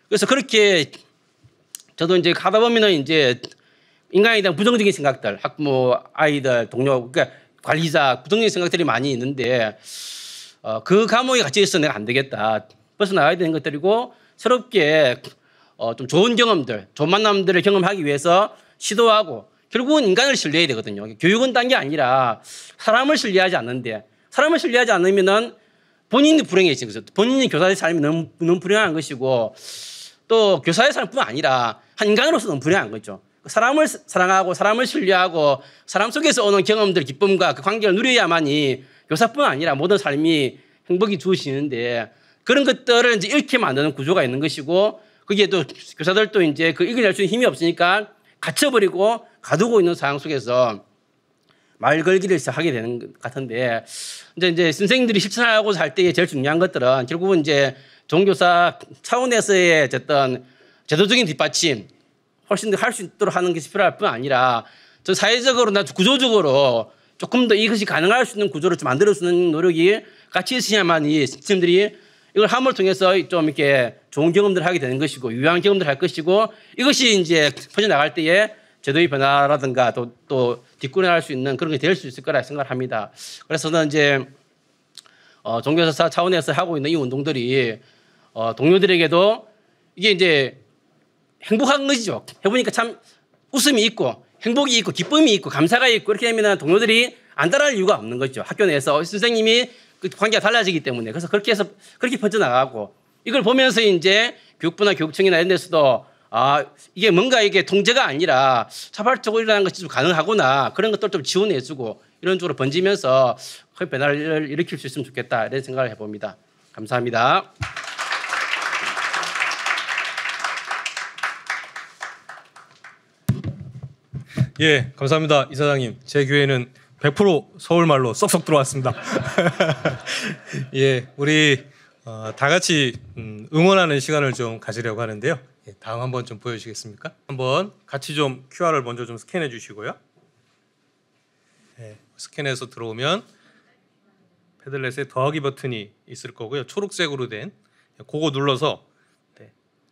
그래서 그렇게 저도 이제 가다 보면은 이제 인간에 대한 부정적인 생각들, 학부모, 아이들, 동료, 그러니까 관리자, 부정적인 생각들이 많이 있는데 그 감옥에 갇혀 있어 내가 안 되겠다. 벗어나야 되는 것들이고 새롭게 좀 좋은 경험들, 좋은 만남들을 경험하기 위해서 시도하고 결국은 인간을 신뢰해야 되거든요. 교육은 딴 게 아니라 사람을 신뢰하지 않는데 사람을 신뢰하지 않으면은 본인이 불행해지는 거죠. 본인이 교사의 삶이 너무 불행한 것이고 또 교사의 삶뿐 아니라 한 인간으로서 너무 불행한 거죠. 사람을 사랑하고 사람을 신뢰하고 사람 속에서 오는 경험들, 기쁨과 그 관계를 누려야만이 교사뿐 아니라 모든 삶이 행복이 주어지는데 그런 것들을 이제 잃게 만드는 구조가 있는 것이고 거기에 또 교사들도 이제 그 이겨낼 수 있는 힘이 없으니까 갇혀버리고 가두고 있는 상황 속에서 말 걸기를 시작하게 되는 것 같은데 이제 선생님들이 실천하고 할 때에 제일 중요한 것들은 결국은 이제 종교사 차원에서의 어쨌든 제도적인 뒷받침 훨씬 더 할 수 있도록 하는 것이 필요할 뿐 아니라 저 사회적으로나 구조적으로 조금 더 이것이 가능할 수 있는 구조를 좀 만들어 주는 노력이 같이 있어야만이 선생님들이 이걸 함을 통해서 좀 이렇게 좋은 경험들을 하게 되는 것이고 유용한 경험들을 할 것이고 이것이 이제 퍼져나갈 때에 제도의 변화라든가 또 뒷구녕할 수 있는 그런 게 될 수 있을 거라 생각을 합니다. 그래서 저는 이제 종교사 차원에서 하고 있는 이 운동들이 동료들에게도 이게 이제 행복한 것이죠. 해보니까 참 웃음이 있고 행복이 있고 기쁨이 있고 감사가 있고 이렇게 되면 동료들이 안 따라할 이유가 없는 거죠. 학교 내에서 선생님이 그 관계가 달라지기 때문에 그래서 그렇게 해서 그렇게 퍼져나가고 이걸 보면서 이제 교육부나 교육청이나 이런 데서도 이게 뭔가 이게 통제가 아니라 자발적으로 일어나는 것이 좀 가능하구나 그런 것들 좀 지원해주고 이런 쪽으로 번지면서 큰 변화를 일으킬 수 있으면 좋겠다 이런 생각을 해봅니다. 감사합니다. 예, 감사합니다. 이사장님. 제 교회는 100% 서울말로 쏙쏙 들어왔습니다. 예, 우리 다 같이 응원하는 시간을 좀 가지려고 하는데요. 예, 다음 한번 좀 보여주시겠습니까? 한번 같이 좀 QR을 먼저 좀 스캔해 주시고요. 예, 스캔해서 들어오면 패들렛에 더하기 버튼이 있을 거고요. 초록색으로 된 그거 눌러서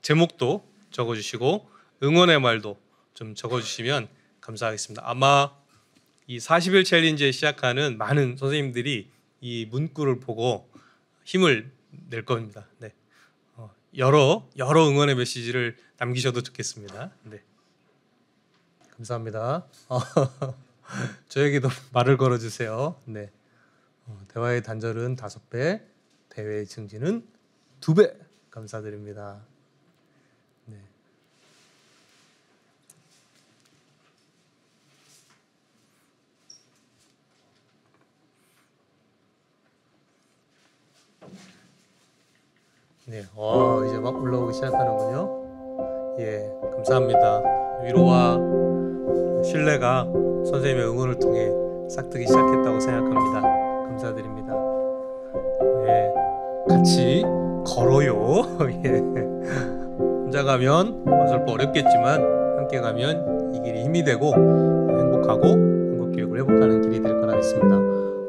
제목도 적어주시고 응원의 말도 좀 적어주시면 감사하겠습니다. 아마 이 40일 챌린지에 시작하는 많은 선생님들이 이 문구를 보고 힘을 낼 겁니다. 네. 여러 응원의 메시지를 남기셔도 좋겠습니다. 네. 감사합니다. 저에게도 말을 걸어주세요. 네. 대화의 단절은 5배, 대회의 증진은 2배. 감사드립니다. 네. 네, 이제 막 올라오기 시작하는군요. 예, 감사합니다. 위로와 신뢰가 선생님의 응원을 통해 싹트기 시작했다고 생각합니다. 감사드립니다. 예, 같이 걸어요. 예. 혼자 가면 어설퍼 어렵겠지만 함께 가면 이 길이 힘이 되고 행복하고 행복교육을 회복하는 길이 될 거라 믿습니다.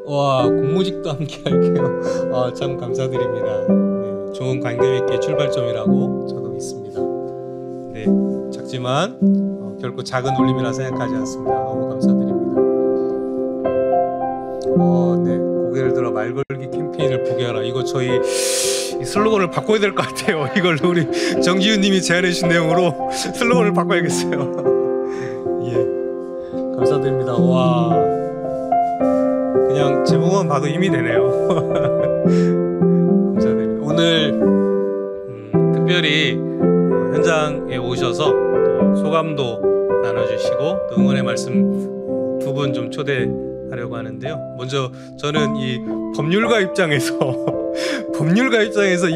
와, 공무직도 함께 할게요. 참 감사드립니다. 네, 좋은 관계 맺기의 출발점이라고 저도 믿습니다. 네, 작지만 결코 작은 울림이라 생각하지 않습니다. 너무 감사드립니다. 네, 고개를 들어 말 걸기 캠페인을 보게 하라. 이거 저희 이 슬로건을 바꿔야 될 것 같아요. 이걸 우리 정지윤님이 제안해 주신 내용으로 슬로건을 바꿔야겠어요. 예, 감사드립니다. 와, 그냥 제목만 봐도 힘이 되네요. 감사드립니다. 오늘 특별히 현장에 오셔서 또 소감도 나눠주시고 또 응원의 말씀 2분 좀 초대하려고 하는데요. 먼저 저는 이 법률가 입장에서 이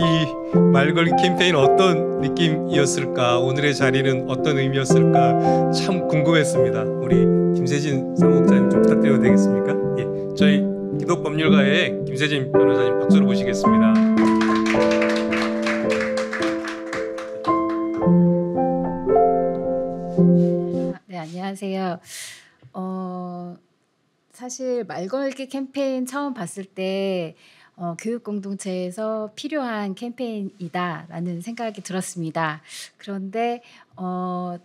말걸기 캠페인 어떤 느낌이었을까, 오늘의 자리는 어떤 의미였을까 참 궁금했습니다. 우리 김세진 사무국장님 좀 부탁드려도 되겠습니까? 예, 저희 기독법률가의 김세진 변호사님 박수로 모시겠습니다. 네, 안녕하세요. 사실 말걸기 캠페인 처음 봤을 때 교육 공동체에서 필요한 캠페인이다라는 생각이 들었습니다. 그런데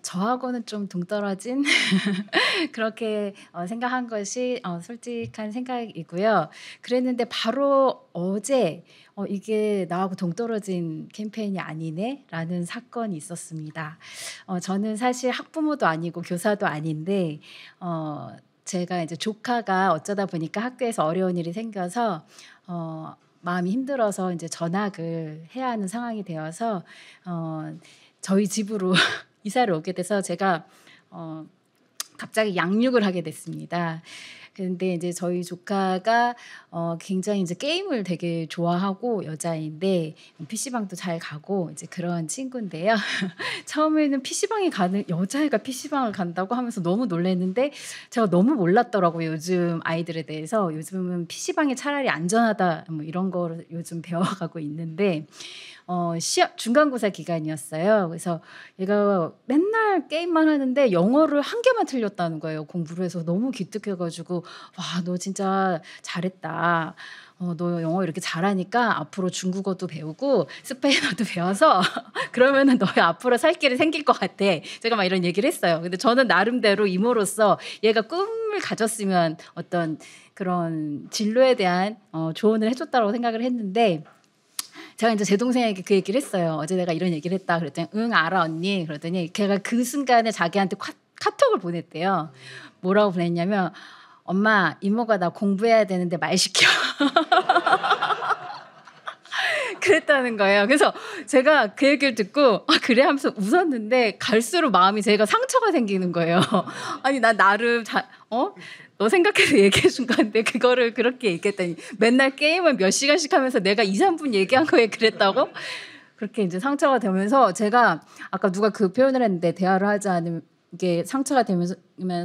저하고는 좀 동떨어진 그렇게 생각한 것이 솔직한 생각이고요. 그랬는데 바로 어제 이게 나하고 동떨어진 캠페인이 아니네라는 사건이 있었습니다. 저는 사실 학부모도 아니고 교사도 아닌데 제가 이제 조카가 어쩌다 보니까 학교에서 어려운 일이 생겨서 마음이 힘들어서 이제 전학을 해야 하는 상황이 되어서 저희 집으로 이사를 오게 돼서 제가 갑자기 양육을 하게 됐습니다. 근데 이제 저희 조카가 굉장히 이제 게임을 되게 좋아하고 여자인데 PC방도 잘 가고 이제 그런 친구인데요. 처음에는 여자애가 PC방을 간다고 하면서 너무 놀랐는데 제가 너무 몰랐더라고요. 요즘 아이들에 대해서. 요즘은 PC방이 차라리 안전하다 뭐 이런 거를 요즘 배워가고 있는데 중간고사 기간이었어요. 그래서 얘가 맨날 게임만 하는데 영어를 한 개만 틀렸다는 거예요. 공부를 해서 너무 기특해가지고 와, 너 진짜 잘했다. 너 영어 이렇게 잘하니까 앞으로 중국어도 배우고 스페인어도 배워서 그러면은 너의 앞으로 살 길이 생길 것 같아. 제가 막 이런 얘기를 했어요. 근데 저는 나름대로 이모로서 얘가 꿈을 가졌으면 어떤 그런 진로에 대한 조언을 해줬다고 생각을 했는데 제가 이제 제 동생에게 그 얘기를 했어요. 어제 내가 이런 얘기를 했다. 그랬더니 응 알아 언니. 그러더니 걔가 그 순간에 자기한테 카톡을 보냈대요. 뭐라고 보냈냐면 엄마 이모가 나 공부해야 되는데 말 시켜. 그랬다는 거예요. 그래서 제가 그 얘기를 듣고 그래 하면서 웃었는데 갈수록 마음이 제가 상처가 생기는 거예요. 아니 나 나름 너 생각해서 얘기해 준 건데 그거를 그렇게 얘기했더니 맨날 게임을 몇 시간씩 하면서 내가 2, 3분 얘기한 거에 그랬다고? 그렇게 이제 상처가 되면서 제가 아까 누가 그 표현을 했는데 대화를 하지 않으면 이게 상처가 되면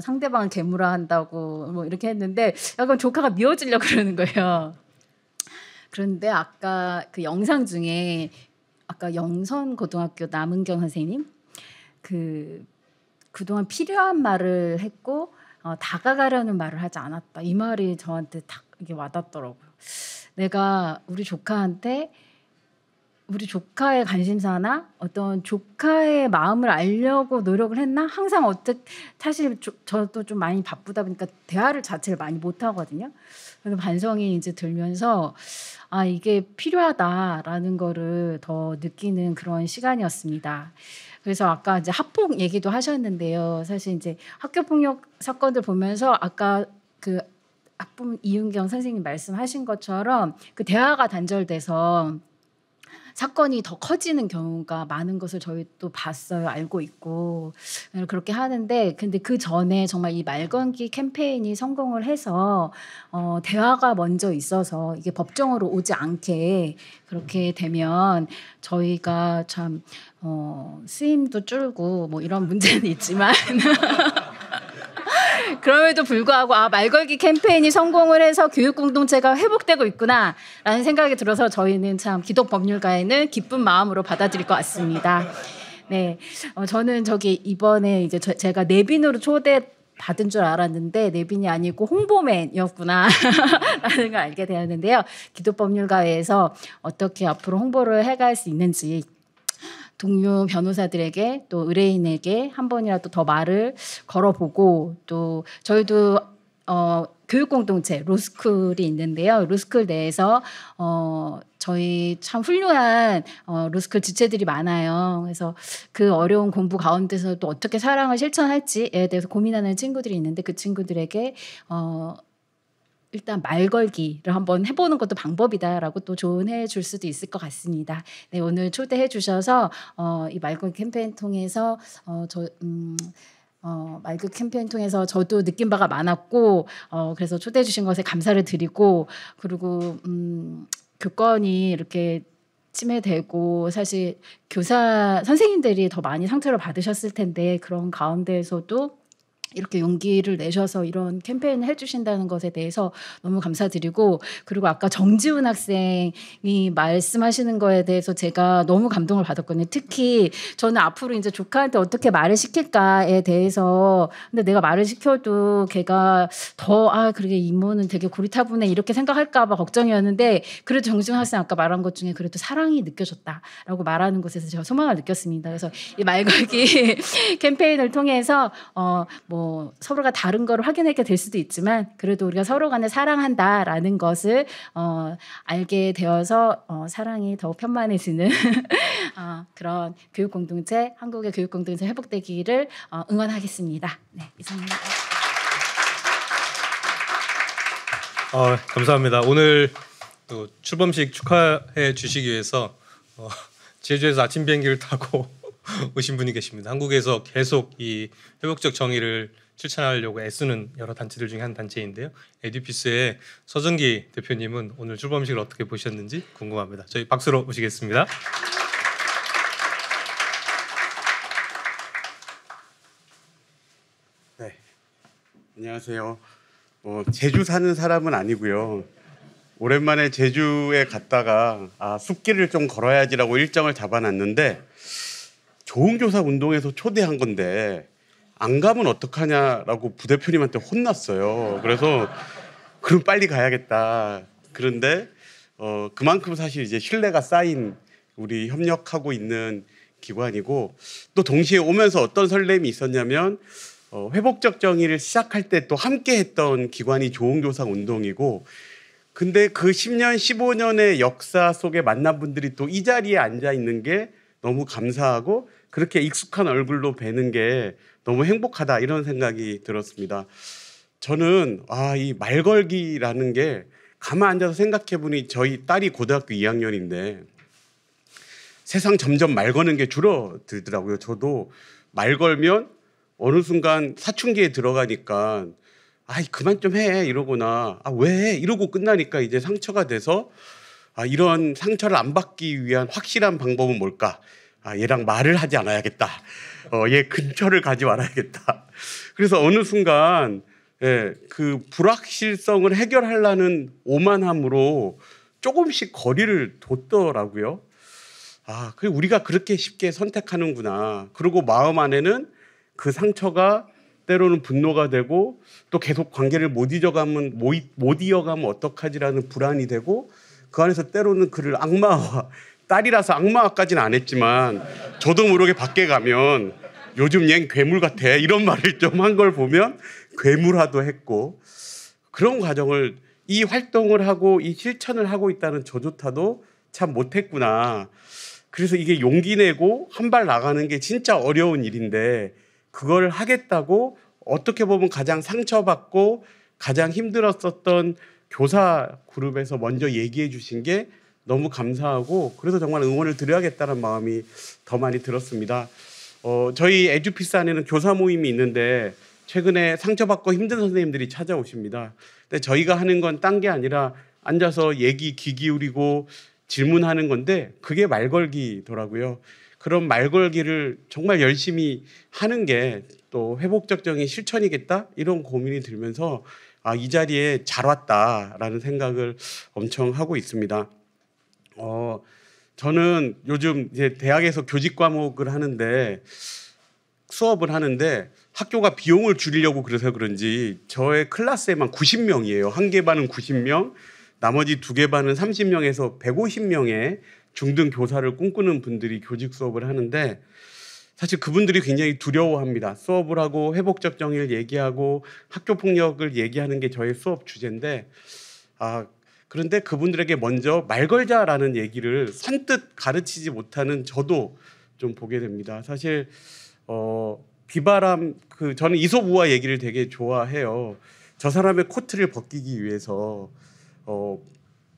상대방을 괴물화 한다고 뭐 이렇게 했는데 약간 조카가 미워지려고 그러는 거예요. 그런데 아까 그 영상 중에 아까 영선고등학교 남은경 선생님 그동안 필요한 말을 했고 다가가려는 말을 하지 않았다. 이 말이 저한테 딱 이게 와닿더라고요. 내가 우리 조카한테 우리 조카의 관심사나 어떤 조카의 마음을 알려고 노력을 했나? 항상 사실 저도 좀 많이 바쁘다 보니까 대화를 자체를 많이 못 하거든요. 그래서 반성이 이제 들면서 아, 이게 필요하다라는 거를 더 느끼는 그런 시간이었습니다. 그래서 아까 이제 학폭 얘기도 하셨는데요. 사실 이제 학교 폭력 사건들 보면서 아까 그 학부모 이윤경 선생님 말씀하신 것처럼 그 대화가 단절돼서 사건이 더 커지는 경우가 많은 것을 저희 또 봤어요. 알고 있고. 그렇게 하는데 근데 그 전에 정말 이 말 걸기 캠페인이 성공을 해서 대화가 먼저 있어서 이게 법정으로 오지 않게 그렇게 되면 저희가 참 쓰임도 줄고 뭐 이런 문제는 있지만 그럼에도 불구하고 말 걸기 캠페인이 성공을 해서 교육 공동체가 회복되고 있구나라는 생각이 들어서 저희는 참 기독법률가에는 기쁜 마음으로 받아들일 것 같습니다. 네, 저는 이번에 이제 제가 내빈으로 받은 줄 알았는데 내빈이 아니고 홍보맨이었구나 라는 걸 알게 되었는데요. 기독법률가회에서 어떻게 앞으로 홍보를 해갈 수 있는지 동료 변호사들에게 또 의뢰인에게 한 번이라도 더 말을 걸어보고 또 저희도 교육공동체 로스쿨이 있는데요. 로스쿨 내에서 저희 참 훌륭한 로스쿨 지체들이 많아요. 그래서 그 어려운 공부 가운데서 또 어떻게 사랑을 실천할지에 대해서 고민하는 친구들이 있는데 그 친구들에게 일단 말 걸기를 한번 해보는 것도 방법이다라고 또 조언해 줄 수도 있을 것 같습니다. 네, 오늘 초대해 주셔서 이 말 걸기 캠페인 통해서 말 걸기 캠페인 통해서 저도 느낀 바가 많았고 그래서 초대해 주신 것에 감사를 드리고 그리고 교권이 이렇게 침해되고 사실 교사 선생님들이 더 많이 상처를 받으셨을 텐데 그런 가운데에서도 이렇게 용기를 내셔서 이런 캠페인을 해주신다는 것에 대해서 너무 감사드리고 그리고 아까 정지훈 학생이 말씀하시는 거에 대해서 제가 너무 감동을 받았거든요. 특히 저는 앞으로 이제 조카한테 어떻게 말을 시킬까에 대해서 근데 내가 말을 시켜도 걔가 더 그러게 이모는 되게 고리타분해 이렇게 생각할까 봐 걱정이었는데 그래도 정지훈 학생 아까 말한 것 중에 그래도 사랑이 느껴졌다라고 말하는 것에서 제가 소망을 느꼈습니다. 그래서 이 말 걸기 캠페인을 통해서 서로가 다른 걸 확인하게 될 수도 있지만 그래도 우리가 서로 간에 사랑한다라는 것을 알게 되어서 사랑이 더욱 편만해지는 그런 교육공동체, 한국의 교육공동체 회복되기를 응원하겠습니다. 네, 이상입니다. 감사합니다. 오늘 또 출범식 축하해 주시기 위해서 제주에서 아침 비행기를 타고 오신 분이 계십니다. 한국에서 계속 이 회복적 정의를 실천하려고 애쓰는 여러 단체들 중에 한 단체인데요. 에듀피스의 서정기 대표님은 오늘 출범식을 어떻게 보셨는지 궁금합니다. 저희 박수로 모시겠습니다. 네, 안녕하세요. 제주 사는 사람은 아니고요. 오랜만에 제주에 갔다가 숲길을 좀 걸어야지라고 일정을 잡아놨는데 좋은 교사 운동에서 초대한 건데 안 가면 어떡하냐라고 부대표님한테 혼났어요. 그래서 그럼 빨리 가야겠다. 그런데 그만큼 사실 이제 신뢰가 쌓인 우리 협력하고 있는 기관이고 또 동시에 오면서 어떤 설렘이 있었냐면 회복적 정의를 시작할 때 또 함께 했던 기관이 좋은 교사 운동이고 근데 그 10년, 15년의 역사 속에 만난 분들이 또 이 자리에 앉아 있는 게 너무 감사하고 그렇게 익숙한 얼굴로 뵈는 게 너무 행복하다 이런 생각이 들었습니다. 저는 이 말걸기라는 게 가만 앉아서 생각해 보니 저희 딸이 고등학교 2학년인데 세상 점점 말 거는 게 줄어들더라고요. 저도 말 걸면 어느 순간 사춘기에 들어가니까 그만 좀 해 이러거나 왜 이러고 끝나니까 이제 상처가 돼서 이런 상처를 안 받기 위한 확실한 방법은 뭘까? 얘랑 말을 하지 않아야겠다. 얘 근처를 가지 말아야겠다. 그래서 어느 순간 그 불확실성을 해결하려는 오만함으로 조금씩 거리를 뒀더라고요. 우리가 그렇게 쉽게 선택하는구나. 그리고 마음 안에는 그 상처가 때로는 분노가 되고 또 계속 관계를 못 이어가면 어떡하지라는 불안이 되고 그 안에서 때로는 그를 악마와 딸이라서 악마까지는 안 했지만 저도 모르게 밖에 가면 요즘 얜 괴물 같아 이런 말을 좀 한 걸 보면 괴물화도 했고, 그런 과정을 이 활동을 하고 이 실천을 하고 있다는 저조차도 참 못했구나. 그래서 이게 용기 내고 한 발 나가는 게 진짜 어려운 일인데 그걸 하겠다고 어떻게 보면 가장 상처받고 가장 힘들었었던 교사 그룹에서 먼저 얘기해 주신 게 너무 감사하고, 그래서 정말 응원을 드려야겠다는 마음이 더 많이 들었습니다. 저희 에듀피스 안에는 교사 모임이 있는데 최근에 상처받고 힘든 선생님들이 찾아오십니다. 근데 저희가 하는 건 딴 게 아니라 앉아서 얘기 귀 기울이고 질문하는 건데 그게 말걸기더라고요. 그런 말걸기를 정말 열심히 하는 게 또 회복적인 실천이겠다 이런 고민이 들면서 이 자리에 잘 왔다라는 생각을 엄청 하고 있습니다. 저는 요즘 이제 대학에서 교직 과목을 하는데 수업을 하는데 학교가 비용을 줄이려고 그래서 그런지 저의 클래스에만 90명이에요. 한 개 반은 90명, 나머지 두 개 반은 30명에서 150명의 중등 교사를 꿈꾸는 분들이 교직 수업을 하는데 사실 그분들이 굉장히 두려워합니다. 수업을 하고 회복적 정의를 얘기하고 학교 폭력을 얘기하는 게 저의 수업 주제인데 그런데 그분들에게 먼저 말 걸자라는 얘기를 선뜻 가르치지 못하는 저도 좀 보게 됩니다. 사실 비바람 저는 이솝 우화 얘기를 되게 좋아해요. 저 사람의 코트를 벗기기 위해서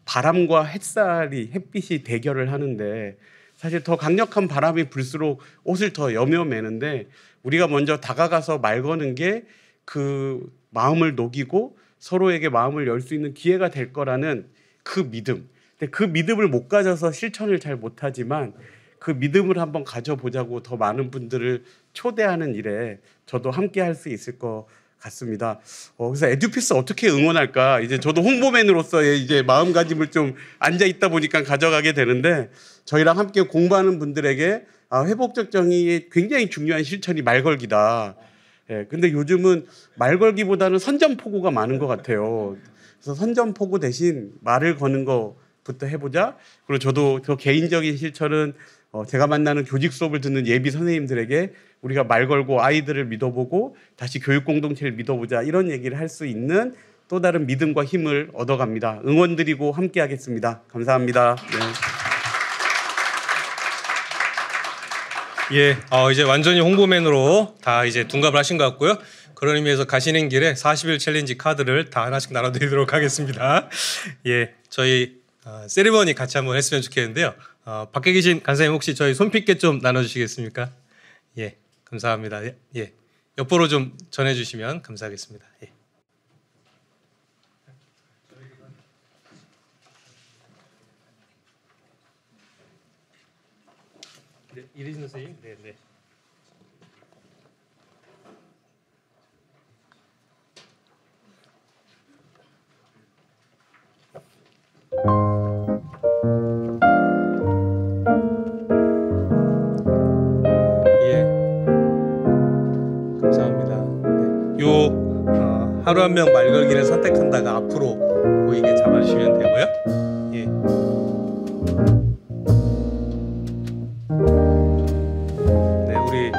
바람과 햇빛이 대결을 하는데 사실 더 강력한 바람이 불수록 옷을 더 여며매는데 우리가 먼저 다가가서 말 거는 게 그 마음을 녹이고 서로에게 마음을 열 수 있는 기회가 될 거라는 그 믿음. 근데 그 믿음을 못 가져서 실천을 잘 못하지만 그 믿음을 한번 가져보자고 더 많은 분들을 초대하는 일에 저도 함께 할 수 있을 것 같습니다. 그래서 에듀피스 어떻게 응원할까? 이제 저도 홍보맨으로서의 이제 마음가짐을 좀 앉아 있다 보니까 가져가게 되는데 저희랑 함께 공부하는 분들에게 회복적 정의의 굉장히 중요한 실천이 말걸기다. 근데 요즘은 말걸기보다는 선전포고가 많은 것 같아요. 그래서 선전포고 대신 말을 거는 것부터 해보자. 그리고 저도 저 개인적인 실천은 제가 만나는 교직 수업을 듣는 예비 선생님들에게 우리가 말 걸고 아이들을 믿어보고 다시 교육 공동체를 믿어보자 이런 얘기를 할 수 있는 또 다른 믿음과 힘을 얻어갑니다. 응원드리고 함께 하겠습니다. 감사합니다. 예, 이제 완전히 홍보맨으로 다 이제 둔갑을 하신 것 같고요. 그런 의미에서 가시는 길에 40일 챌린지 카드를 다 하나씩 나눠드리도록 하겠습니다. 예, 저희 세리머니 같이 한번 했으면 좋겠는데요. 밖에 계신 간사님 혹시 저희 손쉽게 좀 나눠주시겠습니까? 예, 감사합니다. 예, 옆으로 좀 전해주시면 감사하겠습니다. 예. 네, 이리진 선생님, 네, 네. 하루 한 명 말걸기를 선택한다가 앞으로 보이게 잡아주시면 되고요. 예. 네, 우리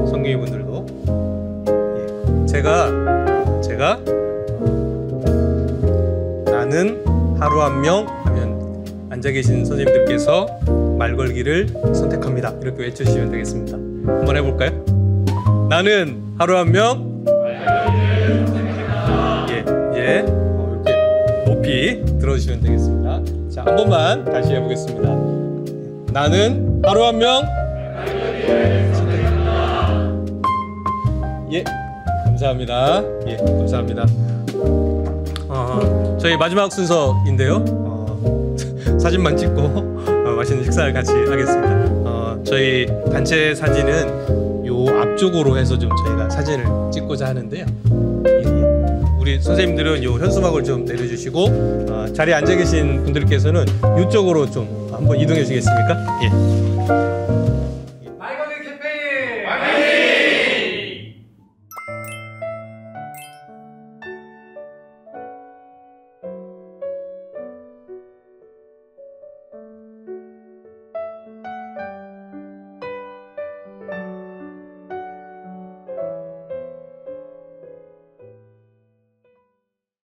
성경이분들도 제가 나는 하루 한 명 하면 앉아 계신 선생님들께서 말걸기를 선택합니다. 이렇게 외쳐주시면 되겠습니다. 한번 해볼까요? 나는 하루 한 명 이렇게 높이 들어주시면 되겠습니다. 자, 한 번만 다시 해보겠습니다. 나는 하루 한 명 예, 감사합니다. 예, 감사합니다. 저희 마지막 순서인데요. 사진만 찍고 맛있는 식사를 같이 하겠습니다. 저희 단체 사진은 요 앞쪽으로 해서 좀 저희가 사진을 찍고자 하는데요. 우리 선생님들은 요 현수막을 좀 내려주시고 자리에 앉아 계신 분들께서는 이쪽으로 좀 한번 이동해 주시겠습니까? 예.